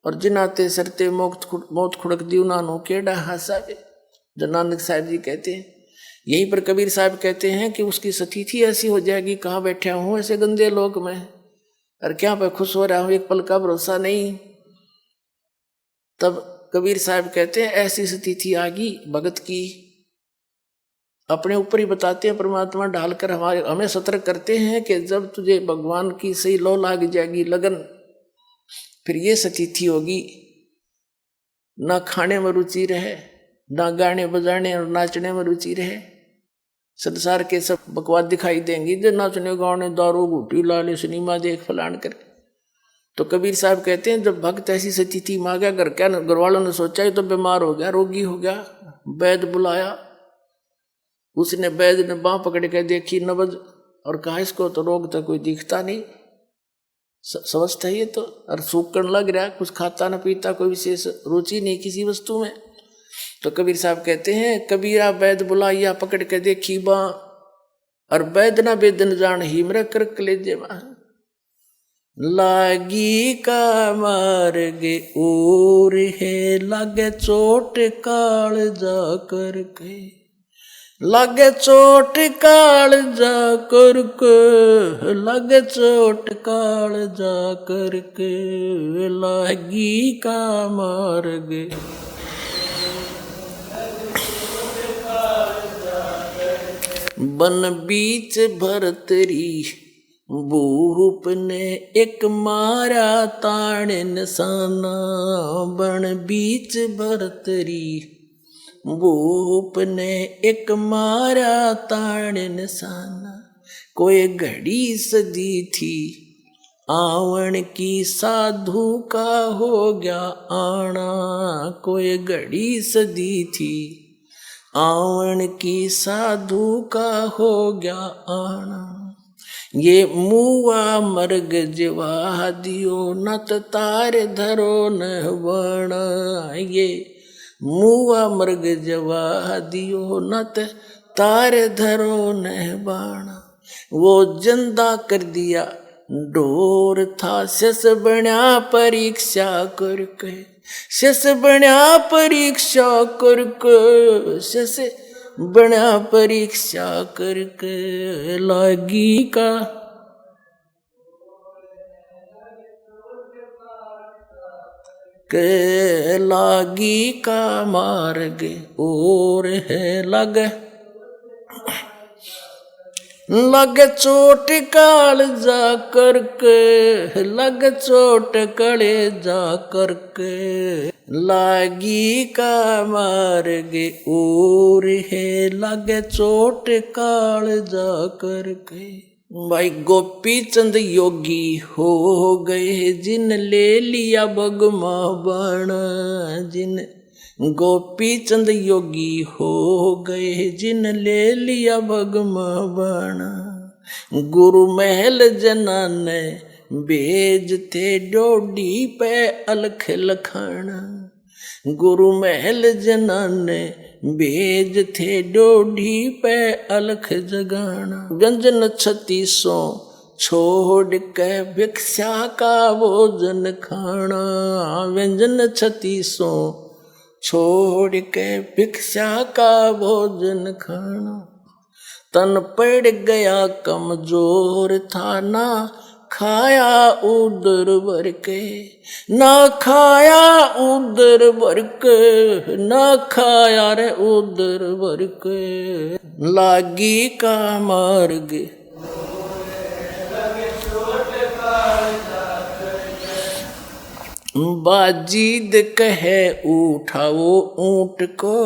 और जिनाते सरते मौत खुड़क दी उन्होंने केड़ा हासावे। जो नानक साहब जी कहते हैं, यहीं पर कबीर साहब कहते हैं कि उसकी स्थिति ऐसी हो जाएगी, कहाँ बैठा हूँ ऐसे गंदे लोग में, और क्या पे खुश हो रहा हूँ, एक पल का भरोसा नहीं। तब कबीर साहब कहते हैं ऐसी स्थिति आ गई भगत की, अपने ऊपर ही बताते हैं परमात्मा ढालकर हमें सतर्क करते हैं कि जब तुझे भगवान की सही लो लाग जाएगी लगन, फिर ये स्थिति होगी, ना खाने में रुचि रहे, ना गाने बजाने और नाचने में रुचि रहे, संसार के सब बकवास दिखाई देंगी, जो नाचने गाने दारू घूटी लाले सिनेमा देख फलान कर। तो कबीर साहब कहते हैं जब भक्त ऐसी स्थिति में आ गया, घर वालों ने सोचा ये तो बीमार हो गया, रोगी हो गया, वैद बुलाया, उसने वैद ने बाँह पकड़ के देखी नबज और कहा इसको तो रोग तो कोई दिखता नहीं, समझता ही है तो, और सूखने लग रहा, कुछ खाता न पीता, कोई विशेष रुचि नहीं किसी वस्तु में। तो कबीर साहब कहते हैं कबीरा वैद बुलाइया पकड़ के देखी बाँ, और वैद ना वेदन जान ही मेरा करक ले जेवा। लागी का मार्ग और है लगे चोट काल जा करके, लगे चोट काल जा करके, लगे चोट काल जा करके, लागी का मार्ग। बन बीच भरतरी भूप ने एक मारा ताण निशाना, बन बीच भरतरी भूप ने एक मारा ताण निशाना। कोई घड़ी सदी थी आवन की, साधु का हो गया आना, कोई घड़ी सदी थी आवन की, साधु का हो गया आना। ये मुआ मर्ग जवा दियो नत तार धरो न बना, ये मुआ मर्ग जवा दियो नत तार धरो न बाणा। वो जिंदा कर दिया ढोर था शस बना परीक्षा करके, शस बना परीक्षा करके, शस बना परीक्षा करके, लागी का के लागी का मार्ग और है लग, लग चोट काल जा करके, लग चोट कले जा करके, लागी का मार्ग और है लग चोट काल जा करके। भाई गोपी चंद योगी हो गए जिन ले लिया बगमा बाणा, जिन गोपी चंद योगी हो गए जिन ले लिया बगमा बाणा। गुरु महल जना ने भेज थे डोडी पे अलख लखाना, गुरु महल जना ने भेज थे डोडी पे अलख जगाना। व्यंजन 3600 छोड़ के भिक्षा का भोजन खाना, व्यंजन 3600 छोड़ के भिक्षा का भोजन खाना। तन पड़ गया कमजोर था ना खाया उदर भर के, ना खाया उदर भर के, ना खाया रे उदर भर के, लागी का मार्ग बाजीद कहे उठाओ ऊंट को,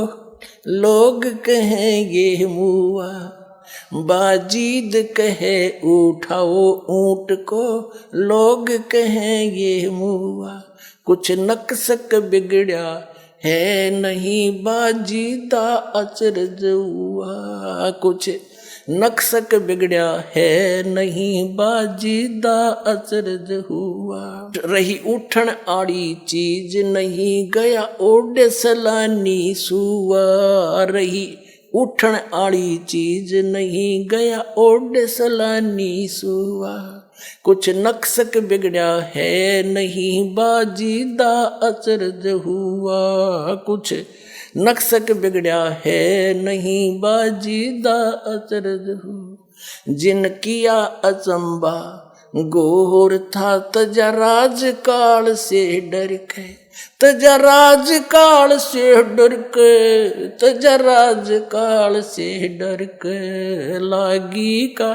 लोग कहें ये मुआ, बाजीद कहे उठाओ ऊंट को, लोग कहें ये मुआ। कुछ नक्सक बिगड़ा है नहीं बाजीदा अचरज हुआ, कुछ नक्सक बिगड़ा है नहीं बाजीदा अचरज हुआ। रही उठन आड़ी चीज नहीं गया ओडे सलानी सुआ, रही उठन आड़ी चीज नहीं गया ओडे सलानी सुआ। कुछ नक्सक बिगड़ा है नहीं बाजीदा अचरज हुआ, कुछ नक्सक बिगड़ा है नहीं बाजीदा अचरज हुआ। जिन किया अचंबा गोर था तजा राज काल से डर के, तजा राज काल से डर के, तजा राज काल से डर के, लागी का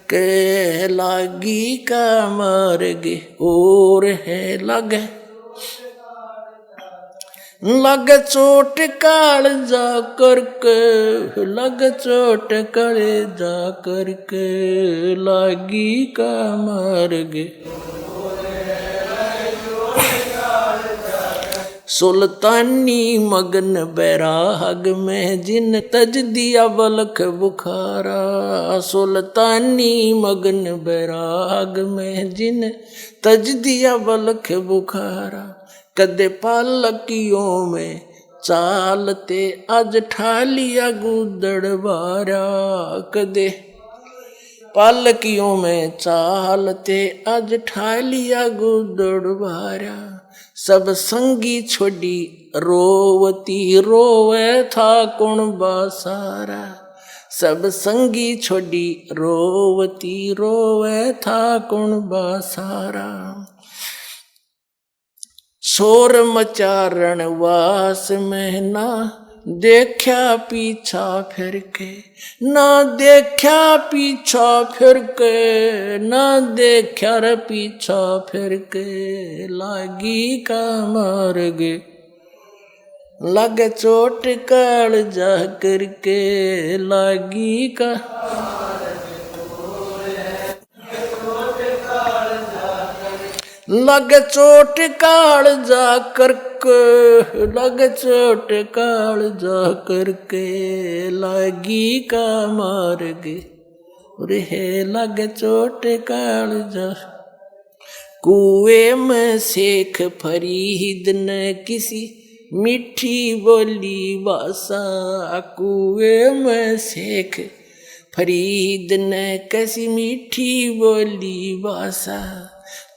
के लागी का मार्ग और है लग, लग चोट काल जा करके, लग चोट काले जा करके, लागी का मार्ग। सुल्तानी मगन बैराग में जिन तज दिया बलख बुखारा, सुल्तानी मगन बैराग में जिन तज दिया बलख बुखारा। कदे पालकियों में चालते आज ठालिया गुदड़ बारा कदे पालकियों में चालते आज ठालिया गुदड़ बारा सब संगी छोड़ी रोवती रोवे था कौन बासारा सब संगी छोड़ी रोवती रोवे था कौन बासारा शोर मचा रणवास में ना देखा पीछा फिर के ना देखा पीछा फिर के ना देखा रे पीछा फिर के लागी का मार गे लगे चोट काल जा करके लागी का लग चोट काल जा करके लग चोट काल जा करके लागी का मार गे रे लग चोट काल जा कुएं में शेख फरीद ने किसी मीठी बोली भाषा कुएं में शेख फरीद ने कैसी मीठी बोली भाषा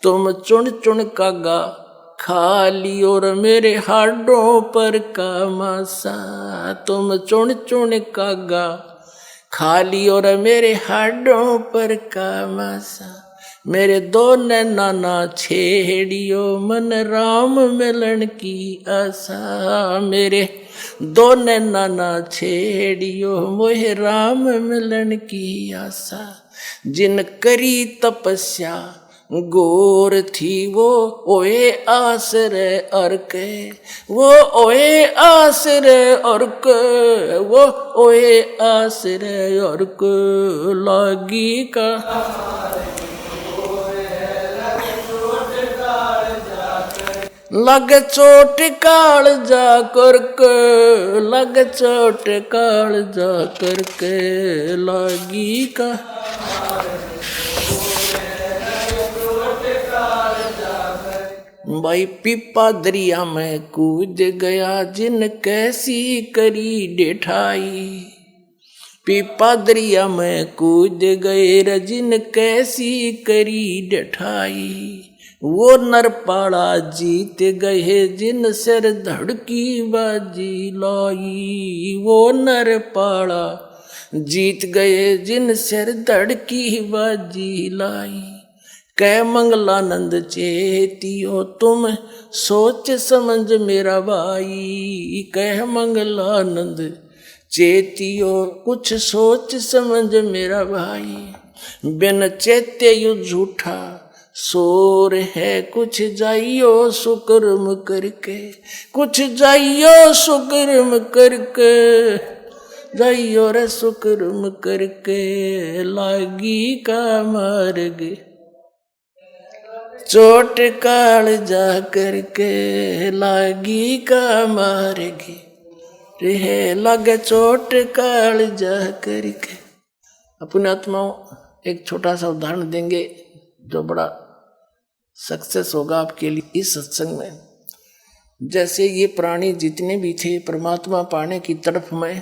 तुम चुन चुन कागा खा ली और मेरे हाडों पर का मासा तुम चुन चुन कागा खा ली और मेरे हाडों पर का मासा मेरे दो नाना छेड़ियो मन राम मिलन की आशा मेरे दो नाना छेड़ियो मोहे राम मिलन की आशा जिन करी तपस्या गोर थी वो ओए आसरे अर्के वो ओए आसरे अर्के वो ओए आसरे अर्के लागी का लग चोट काल जा करके लग चोट काल जा करके लागी का भाई पीपा दरिया में कूद गया जिन कैसी करी डेठाई पीपा दरिया में कूद गए रजिन कैसी करी डेठाई वो नरपाड़ा जीत गए जिन सिर धड़की बाजी लाई वो नरपाड़ा जीत गए जिन सिर धड़की बाजी लाई कै मंगलानंद चेतियो तुम सोच समझ मेरा भाई कह मंगलानंद चेतियो कुछ सोच समझ मेरा भाई बिन चेते यु झूठा शोर है कुछ जाइयो सुकर्म करके कुछ जाइयो सुकर्म करके जाइयो रे सुकर्म करके लागी का मार्ग चोट काल जा करके लागी का मार्ग रे लगे चोट काल जा करके। अपने आत्माओं एक छोटा सा उदाहरण देंगे जो बड़ा सक्सेस होगा आपके लिए इस सत्संग में। जैसे ये प्राणी जितने भी थे परमात्मा पाने की तरफ में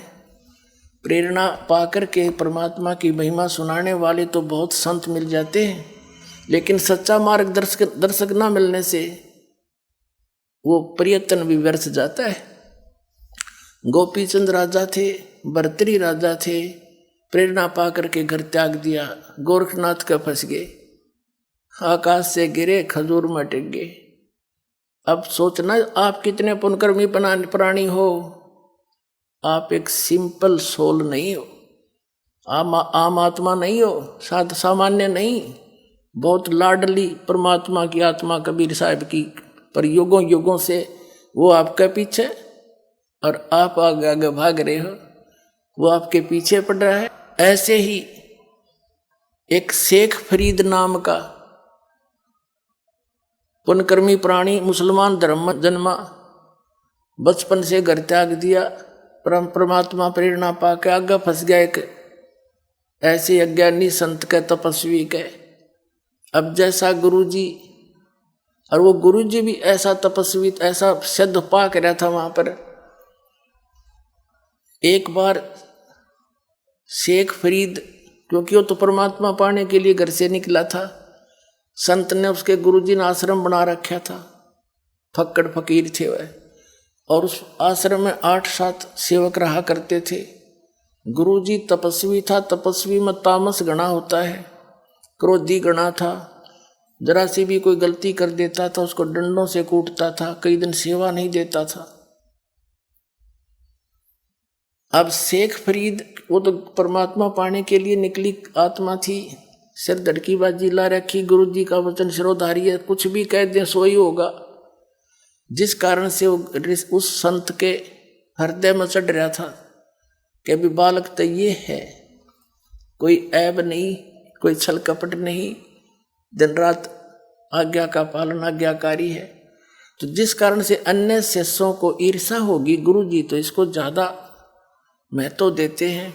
प्रेरणा पाकर के परमात्मा की महिमा सुनाने वाले तो बहुत संत मिल जाते हैं, लेकिन सच्चा मार्गदर्शक ना मिलने से वो प्रयत्न भी व्यर्थ जाता है। गोपीचंद राजा थे, भर्तृहरि राजा थे, प्रेरणा पाकर के घर त्याग दिया, गोरखनाथ का फंस गए, आकाश से गिरे खजूर में टिक गए। अब सोचना आप कितने पुण्यकर्मी प्राणी हो, आप एक सिंपल सोल नहीं हो, आम आत्मा नहीं हो, सामान्य नहीं, बहुत लाडली परमात्मा की आत्मा कबीर साहब की, पर युगों युगों से वो आपके पीछे और आप आगे आगे भाग रहे हो, वो आपके पीछे पड़ रहा है। ऐसे ही एक शेख फरीद नाम का पुण्यकर्मी प्राणी मुसलमान धर्म में जन्मा, बचपन से घर त्याग दिया, परमात्मा प्रेरणा पाके आगे फंस गया एक ऐसे अज्ञानी संत के तपस्वी के। अब जैसा गुरुजी, और वो गुरुजी भी ऐसा तपस्वी, ऐसा सिद्ध पाक रहा था वहाँ पर, एक बार शेख फरीद, क्योंकि वो तो परमात्मा पाने के लिए घर से निकला था, संत ने उसके गुरुजी ने आश्रम बना रखा था, फक्कड़ फकीर थे वह, और उस आश्रम में 8-7 सेवक रहा करते थे। गुरुजी तपस्वी था, तपस्वी में तामस गणा होता है, क्रोधी गणा था, जरा सी भी कोई गलती कर देता था उसको डंडों से कूटता था, कई दिन सेवा नहीं देता था। अब शेख फरीद वो तो परमात्मा पाने के लिए निकली आत्मा थी, सिर धड़की बाजी ला रखी, गुरुजी का वचन शिरोधारी है, कुछ भी कह दें सो ही होगा, जिस कारण से वो उस संत के हृदय में चढ़ रहा था कि अभी बालक तो ये है, कोई ऐब नहीं, कोई छल कपट नहीं, दिन रात आज्ञा का पालन, आज्ञाकारी है। तो जिस कारण से अन्य शिष्यों को ईर्षा होगी, गुरुजी तो इसको ज्यादा महत्व देते हैं।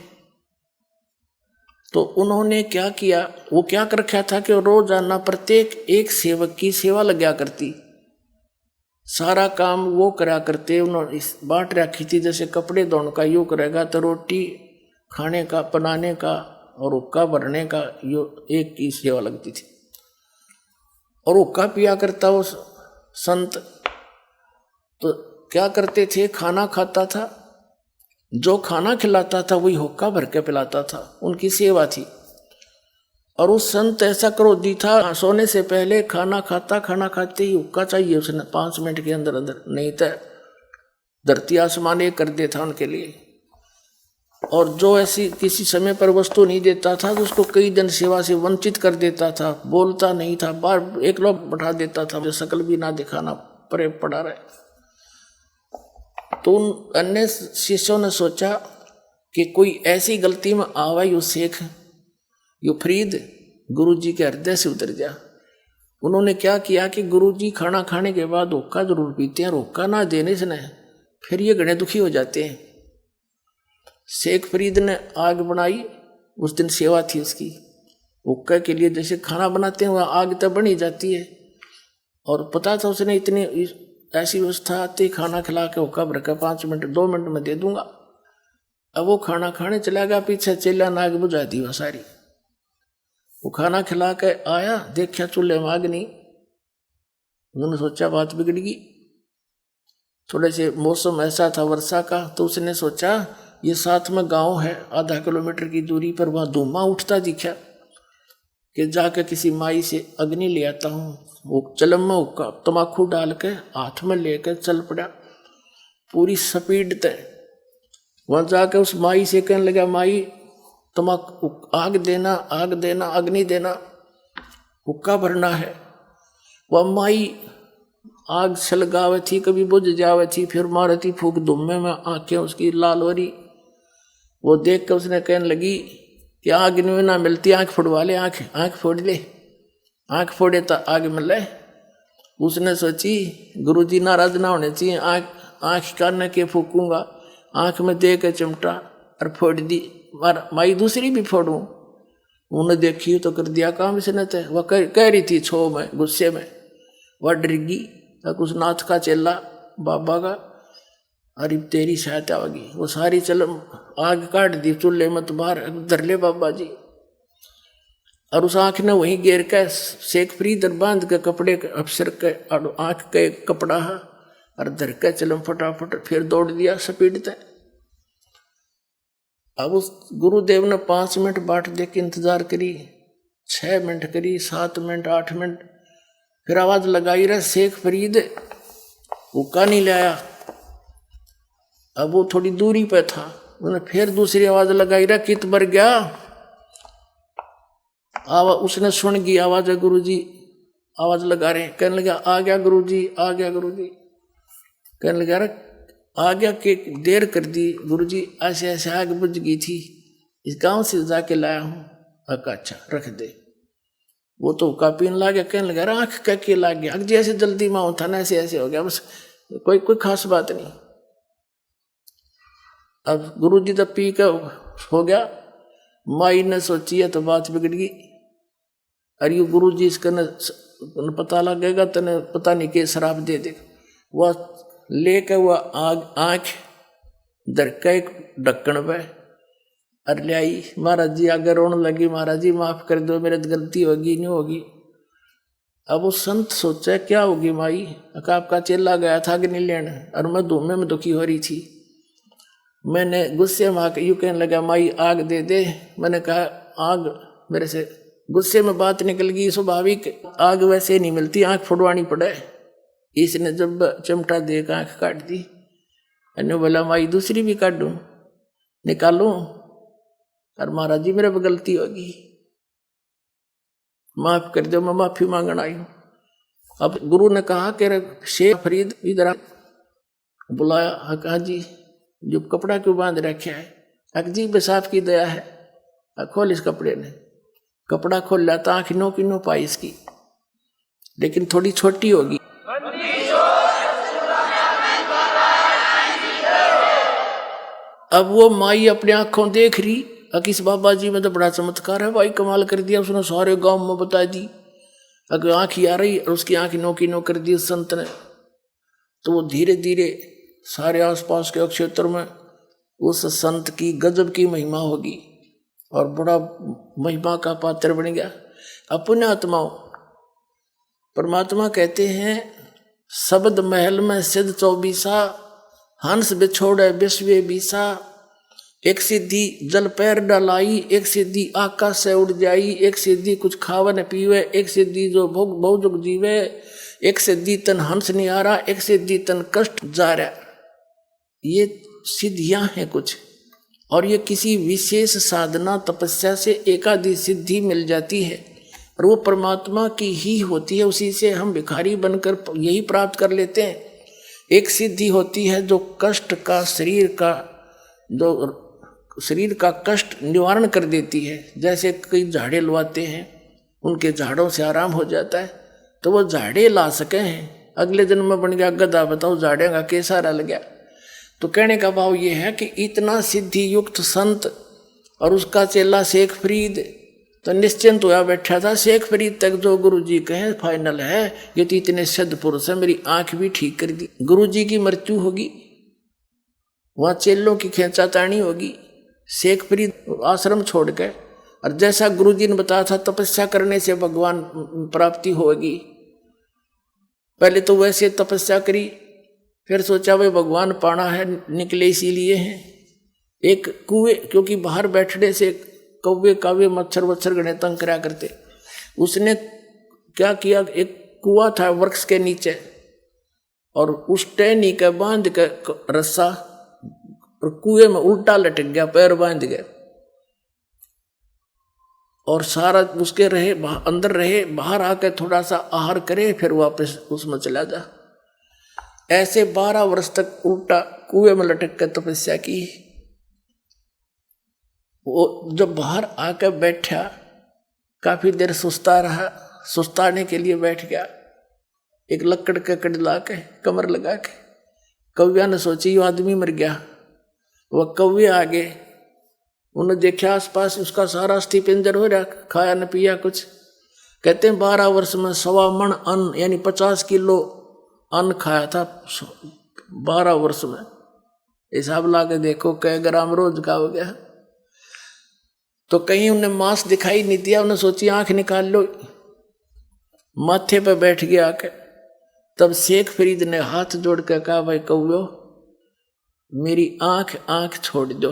तो उन्होंने क्या किया, वो क्या कर रखा था कि रोजाना प्रत्येक एक सेवक की सेवा लगा करती, सारा काम वो करा करते। उन्होंने बांट रखी थी, जैसे कपड़े धोने का यूँ करेगा तो रोटी खाने का, बनाने का और हुक्का भरने का यो एक की सेवा लगती थी। और हुक्का पिया करता वो संत, तो क्या करते थे, खाना खाता था, जो खाना खिलाता था वही हुक्का भर के पिलाता था, उनकी सेवा थी। और उस संत ऐसा क्रोधी था, सोने से पहले खाना खाता, खाना खाते ही हुक्का चाहिए उसने 5 मिनट के अंदर अंदर, नहीं तो धरती आसमान एक कर देता उनके लिए। और जो ऐसी किसी समय पर वस्तु नहीं देता था तो उसको कई दिन सेवा से वंचित कर देता था, बोलता नहीं था, बार एक लोग बैठा देता था, जो शकल भी ना दिखाना, परे पड़ा रहे। तो उन अन्य शिष्यों ने सोचा कि कोई ऐसी गलती में आवा यो शेख, यो फरीद गुरुजी के हृदय से उतर जा। उन्होंने क्या किया कि गुरुजी खाना खाने के बाद हुक्का जरूर पीते हैं, हुक्का ना देने से न फिर ये घने दुखी हो जाते हैं। शेख फरीद ने आग बनाई, उस दिन सेवा थी उसकी, हुक्का के लिए जैसे खाना बनाते हैं वह आग तब बन ही जाती है। और पता था उसने इतनी ऐसी व्यवस्था आती, खाना खिला के हुक्का भर के 5 मिनट 2 मिनट में दे दूंगा। अब वो खाना खाने चला गया, पीछे चेला नाग बुझा दी वह सारी। वो खाना खिला के आया, देखा चूल्हे में आग नहीं। उन्होंने सोचा बात बिगड़ गई। थोड़े से मौसम ऐसा था वर्षा का, तो उसने सोचा ये साथ में गांव है, आधा किलोमीटर की दूरी पर, वहाँ धुआं उठता दिखा कि जाकर किसी माई से अग्नि ले आता हूँ। वो चलम में हुक्का तमाकू डाल के हाथ में लेकर चल पड़ा पूरी स्पीड तय। वहाँ जाकर उस माई से कहने लगा, माई तमाकू आग देना, आग देना, अग्नि देना, हुक्का भरना है। वह माई आग सलगावे थी, कभी बुझ जावे थी, फिर मारती फूक धुम्मे में, आंखें उसकी लाल हो रही। वो देख कर उसने कहने लगी कि आग में ना मिलती, आंख फोड़वा ले, आंख फोड़ ले, आंख फोड़े तो आग मिले। उसने सोची गुरुजी नाराज ना होने चाहिए, आंख कान के फूकूंगा, आंख में दे के चिमटा और फोड़ दी। माई दूसरी भी फोड़ूं। उन्हें देखी तो कर दिया काम इसने। तो वह कह रही थी छो में, गुस्से में, वह डरगी। तक उस नाथ का चेला बाबा का, अरे तेरी सहायता होगी। वो सारी चलम आग काट दी चूल्हे में, तो बाहर धर ले बाबा जी। और उस आँख ने वहीं गिर के शेख फरीद बांध के कपड़े के अफसर के आँख के कपड़ा है और धर के चलम फटाफट फिर दौड़ दिया स्पीड तय। अब उस गुरुदेव ने 5 मिनट बाट दे के इंतजार करी, 6 मिनट करी, 7 मिनट, 8 मिनट, फिर आवाज लगाई रहा शेख फरीद, हुक्का नहीं लाया। अब वो थोड़ी दूरी पे था, उन्होंने फिर दूसरी आवाज लगाई रहा, कित बर गया। उसने सुन गई आवाज है, गुरुजी आवाज लगा रहे हैं। कहने लगा आ गया गुरुजी, आ गया गुरुजी। कहने लगा आ गया कि देर कर दी गुरुजी, ऐसे ऐसे आग बुझ गई थी, इस गांव से जाके लाया हूँ। अच्छा रख दे। वो तो कापीन ला गया। कहने लगा आँख कह के ला गया, जैसे जल्दी में होता ना ऐसे ऐसे हो गया, बस कोई खास बात नहीं। अब गुरुजी तो पी का हो गया। माई ने सोची है तो बात बिगड़ गई। अरे ये गुरुजी इसका न पता लगेगा तो पता नहीं के शराब दे दे। वह लेकर वह आँख धरका एक ढक्कन पे और ले आई। महाराज जी आगे रोने लगी, महाराज जी माफ कर दो, मेरे गलती होगी नहीं होगी। अब वो संत सोचा क्या होगी माई, आपका चेला गया था कि नहीं लेने, और मैं धूमे में दुखी हो रही थी। मैंने गुस्से में आकर यूँ कहने लगा माई आग दे दे। मैंने कहा आग, मेरे से गुस्से में बात निकल गई, स्वाभाविक आग वैसे नहीं मिलती, आंख फुड़वानी पड़े। इसने जब चिमटा देकर आंख काट दी। मैंने बोला माई दूसरी भी काट दूं, निकालूं? और महाराज जी मेरे पे गलती होगी, माफ कर दो, मैं माफी मांगन आई हूं। अब गुरु ने कहा कि शेख फरीद इधर बुलाया। कहा जी जो कपड़ा क्यों बांध रखा है? जी बेसाफ की दया है। खोल इस कपड़े ने, कपड़ा खोल लाता, आंख नो की नो पाई इसकी, लेकिन थोड़ी छोटी होगी। अब वो माई अपनी आंखों देख रही, इस बाबा जी में तो बड़ा चमत्कार है भाई, कमाल कर दिया उसने, सारे गांव में बता दी। अगर आंख ही आ रही और उसकी आंख नो की नो कर दी उस संत ने, तो वो धीरे धीरे सारे आसपास के क्षेत्र में उस संत की गजब की महिमा होगी और बड़ा महिमा का पात्र बन गया। अपने आत्माओं, परमात्मा कहते हैं शब्द महल में सिद्ध 24, हंस बिछोड़े विश्व बीसा, एक सिद्धि जल पैर डलाई, एक सिद्धि आकाश से उड़ जाई, एक सिद्धि कुछ खावन पीवे, एक सिद्धि जो भोग बहुजुग जीवे, एक सिद्धि तन हंस निहारा, एक सिद्धि तन कष्ट जा रहा। ये सिद्धियां हैं कुछ, और ये किसी विशेष साधना तपस्या से एकादि सिद्धि मिल जाती है और वो परमात्मा की ही होती है, उसी से हम भिखारी बनकर यही प्राप्त कर लेते हैं। एक सिद्धि होती है जो कष्ट का, शरीर का कष्ट निवारण कर देती है। जैसे कई झाड़े लवाते हैं, उनके झाड़ों से आराम हो जाता है, तो वो झाड़े ला सके हैं। अगले दिन में बन गया गधा, बताओ झाड़े का कैसा रल गया। तो कहने का भाव ये है कि इतना सिद्धि युक्त संत और उसका चेला शेख फरीद तो निश्चिंत होया बैठा था। शेख फरीद तक जो गुरु जी कहे फाइनल है, ये तो इतने सिद्ध पुरुष है, मेरी आंख भी ठीक कर दी। गुरु जी की मृत्यु होगी, वहाँ चेलों की खींचातानी होगी, शेख फरीद आश्रम छोड़ के, और जैसा गुरु जी ने बताया था तपस्या करने से भगवान प्राप्ति होगी। पहले तो वैसे तपस्या करी, फिर सोचा भाई भगवान पाना है, निकले इसीलिए हैं। एक कुएं, क्योंकि बाहर बैठने से कौवे कावे मच्छर वच्छर गणे तंग करा करते, उसने क्या किया, एक कुआं था वृक्ष के नीचे, और उस टहनी के बांध के रस्सा और कुएं में उल्टा लटक गया, पैर बांध गए, और सारा उसके रहे अंदर रहे, बाहर आके थोड़ा सा आहार करे, फिर वापस उसमें चला जा। ऐसे 12 वर्ष तक उल्टा कुएं में लटक कर तपस्या की। वो जब बाहर आकर बैठा, काफी देर सुस्ता रहा, सुस्ताने के लिए बैठ गया, एक लकड़ का कड़ ला के कमर लगा के। कौविया ने सोची ये आदमी मर गया। वह कौवे आगे, उन्हें देखा आसपास उसका सारा अस्थि पिंजर हो रहा, खाया न पिया कुछ। कहते हैं 12 वर्ष में 1.25 मन अन्न, यानी 50 किलो अन्न खाया था 12 वर्ष में। हिसाब ला के देखो कै ग्राम रोज का हो गया। तो कहीं उन्हें मांस दिखाई नहीं दिया, उन्हें सोची आंख निकाल लो, माथे पे बैठ गया आके। तब शेख फरीद ने हाथ जोड़ कर कहा भाई कौवे, मेरी आंख छोड़ दो,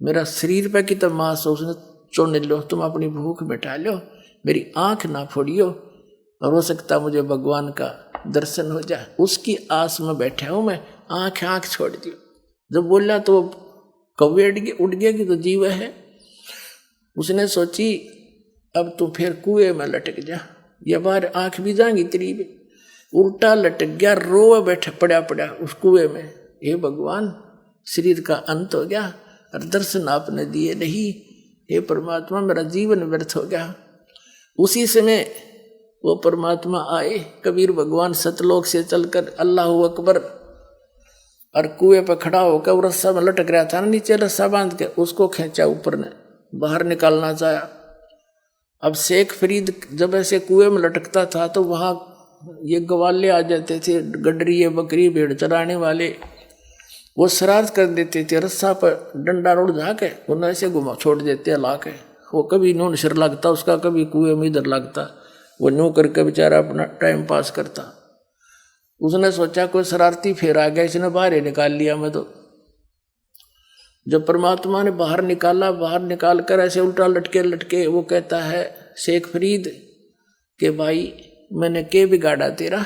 मेरा शरीर पे की तो मांस उसने चुन लो, तुम अपनी भूख मिटा लो, मेरी आंख ना फोड़ियो, और हो सकता मुझे भगवान का दर्शन हो जाए, उसकी आस में बैठा हूं मैं, आंख छोड़ दियो। जब बोला तो कौवे उड़ गया कि तो जीव है। उसने सोची अब तू फिर कुएं में लटक जा, ये बार आंख भी जाएंगी तेरी भी। उल्टा लटक गया, रोवा बैठा पड़ा उस कुएं में। हे भगवान, शरीर का अंत हो गया और दर्शन आपने दिए नहीं, हे परमात्मा मेरा जीवन व्यर्थ हो गया। उसी समय वो परमात्मा आए, कबीर भगवान सतलोक से चलकर अल्लाहु अकबर, और कुएं पर खड़ा होकर वो रस्सा में लटक रहा था ना, नीचे रस्सा बांध के उसको खींचा, ऊपर ने बाहर निकालना चाहा। अब शेख फरीद जब ऐसे कुएं में लटकता था तो वहाँ ये ग्वाले आ जाते थे, गडरी बकरी भेड़ चराने वाले, वो शरारत कर देते थे, रस्सा पर डंडा रोड जाके उन्हें ऐसे घुमा छोड़ देते ला के। वो कभी नून सिर लगता उसका, कभी कुएं में इधर लगता, वो न्यू करके बेचारा अपना टाइम पास करता। उसने सोचा कोई शरारती फेर आ गया, इसने बाहर ही निकाल लिया मैं तो। जब परमात्मा ने बाहर निकाला, बाहर निकाल कर ऐसे उल्टा लटके लटके वो कहता है शेख फरीद कि भाई मैंने के बिगाड़ा तेरा,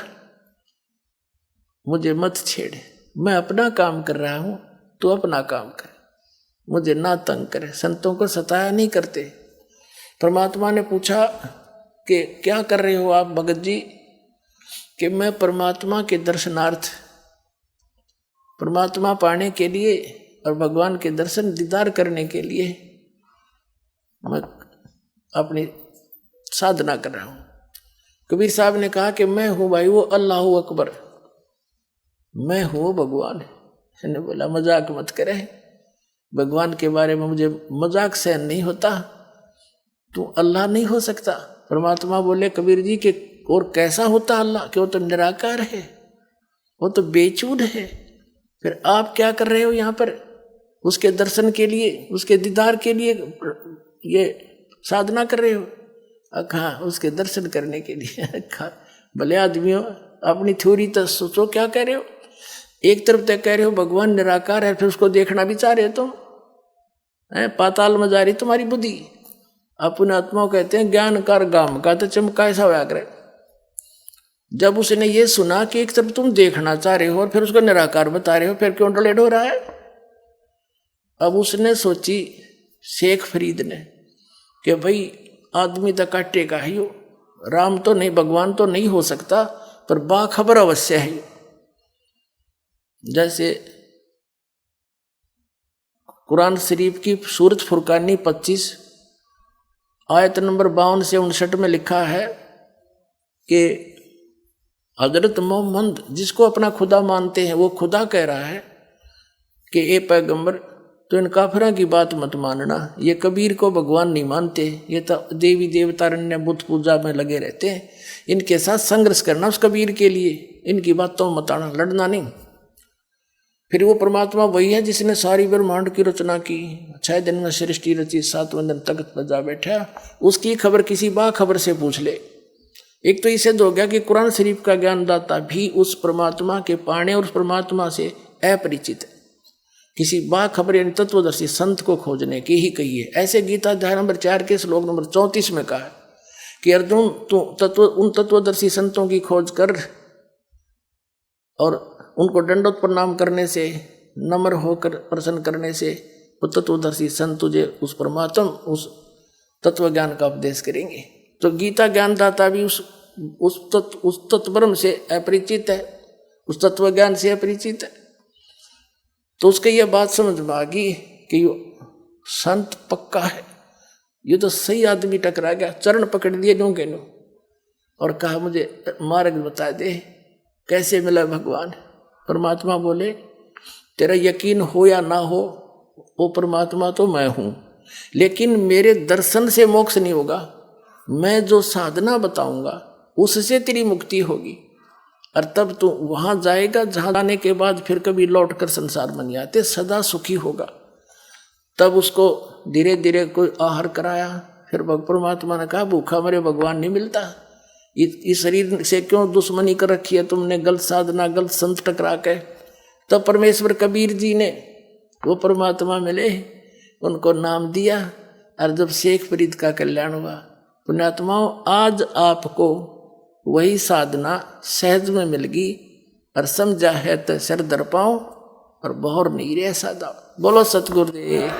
मुझे मत छेड़, मैं अपना काम कर रहा हूं, तू अपना काम कर, मुझे ना तंग करे। संतों को सताया नहीं करते। परमात्मा ने पूछा कि क्या कर रहे हो आप भगत जी? कि मैं परमात्मा के दर्शनार्थ, परमात्मा पाने के लिए और भगवान के दर्शन दीदार करने के लिए मैं अपनी साधना कर रहा हूं। कबीर साहब ने कहा कि मैं हूं भाई वो अल्लाह अकबर, मैं हूं भगवान। मैंने बोला मजाक मत करे, भगवान के बारे में मुझे मजाक सहन नहीं होता, तू अल्लाह नहीं हो सकता। परमात्मा बोले कबीर जी के और कैसा होता अल्लाह, कि वो तो निराकार है, वो तो बेचूद है, फिर आप क्या कर रहे हो यहाँ पर? उसके दर्शन के लिए, उसके दीदार के लिए ये साधना कर रहे हो? हाँ, उसके दर्शन करने के लिए। भले आदमियों, अपनी थ्योरी तो सोचो क्या कह रहे हो। एक तरफ तक कह रहे हो भगवान निराकार है, फिर उसको देखना भी चाह रहे हो तुम, पाताल में जा रही तुम्हारी बुद्धि। अपने आत्मा कहते हैं ज्ञान कर गाम का तो चमका ऐसा होया करे। जब उसने ये सुना कि एक तरफ तुम देखना चाह रहे हो और फिर उसको निराकार बता रहे हो, फिर क्यों डलेट हो रहा है? अब उसने सोची शेख फरीद ने कि भाई आदमी तो काटेगा ही हो, राम तो नहीं, भगवान तो नहीं हो सकता, पर बाखबर अवश्य है। जैसे कुरान शरीफ की सूरत फुरकानी 25 आयत नंबर 52 से 59 में लिखा है कि हजरत मोहम्मद जिसको अपना खुदा मानते हैं वो खुदा कह रहा है कि ए पैगंबर तो इन काफिरों की बात मत मानना, ये कबीर को भगवान नहीं मानते, ये तो देवी देवतारण्य बुत पूजा में लगे रहते हैं, इनके साथ संघर्ष करना उस कबीर के लिए, इनकी बातों मत आना, लड़ना नहीं। फिर वो परमात्मा वही है जिसने सारी ब्रह्मांड की रचना की, 6 दिन में सृष्टि रची, 7वें दिन तख्त पर जा बैठा, उसकी खबर किसी बाखबर से पूछ ले। एक तो इसे हो गया कि कुरान शरीफ का ज्ञानदाता भी उस परमात्मा के पाने और उस परमात्मा से अपरिचित है, किसी बाखबर यानी तत्वदर्शी संत को खोजने की ही कही है। ऐसे गीता अध्याय नंबर 4 के श्लोक नंबर 34 में कहा है कि अर्जुन तू उन तत्वदर्शी संतों की खोज कर और उनको दंडोत प्रणाम करने से, नम्र होकर प्रसन्न करने से वो तत्वदर्शी संत तुझे उस परमात्मा, उस तत्व ज्ञान का उपदेश करेंगे। तो गीता ज्ञानदाता भी उस तत्वब्रह्म से अपरिचित है, उस तत्व ज्ञान से अपरिचित है। तो उसके यह बात समझ में आ गई कि यो संत पक्का है, ये तो सही आदमी टकरा गया, चरण पकड़ लिए नो के नो और कहा मुझे मार्ग बता दे, कैसे मिला भगवान। परमात्मा बोले तेरा यकीन हो या ना हो, वो परमात्मा तो मैं हूं, लेकिन मेरे दर्शन से मोक्ष नहीं होगा, मैं जो साधना बताऊंगा उससे तेरी मुक्ति होगी। और तब तू वहां जाएगा जहां जाने के बाद फिर कभी लौट कर संसार में नहीं आते, सदा सुखी होगा। तब उसको धीरे धीरे कोई आहार कराया। फिर परमात्मा ने कहा भूखा मरे भगवान नहीं मिलता, इस शरीर से क्यों दुश्मनी कर रखी है तुमने, गलत साधना गलत संत टकरा के। तब परमेश्वर कबीर जी ने वो परमात्मा मिले, उनको नाम दिया, और जब शेख फरीद का कल्याण हुआ। पुण्यात्माओं, आज आपको वही साधना सहज में मिल गई और समझा है तो सर दर पाओ और बहुर नहीं रहे सादा। बोलो सतगुरुदेव।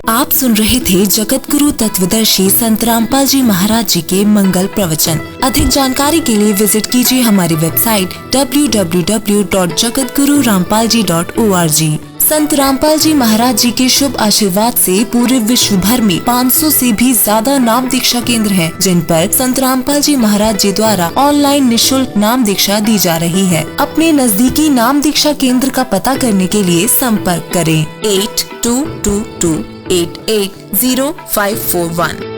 आप सुन रहे थे जगत गुरु तत्वदर्शी संत रामपाल जी महाराज जी के मंगल प्रवचन। अधिक जानकारी के लिए विजिट कीजिए हमारी वेबसाइट www.jagatgururampalji.org। संत रामपाल जी महाराज जी के शुभ आशीर्वाद से पूरे विश्व भर में 500 से भी ज्यादा नाम दीक्षा केंद्र हैं, जिन पर संत रामपाल जी महाराज जी द्वारा ऑनलाइन निशुल्क नाम दीक्षा दी जा रही है। अपने नजदीकी नाम दीक्षा केंद्र का पता करने के लिए संपर्क करें 8222880541।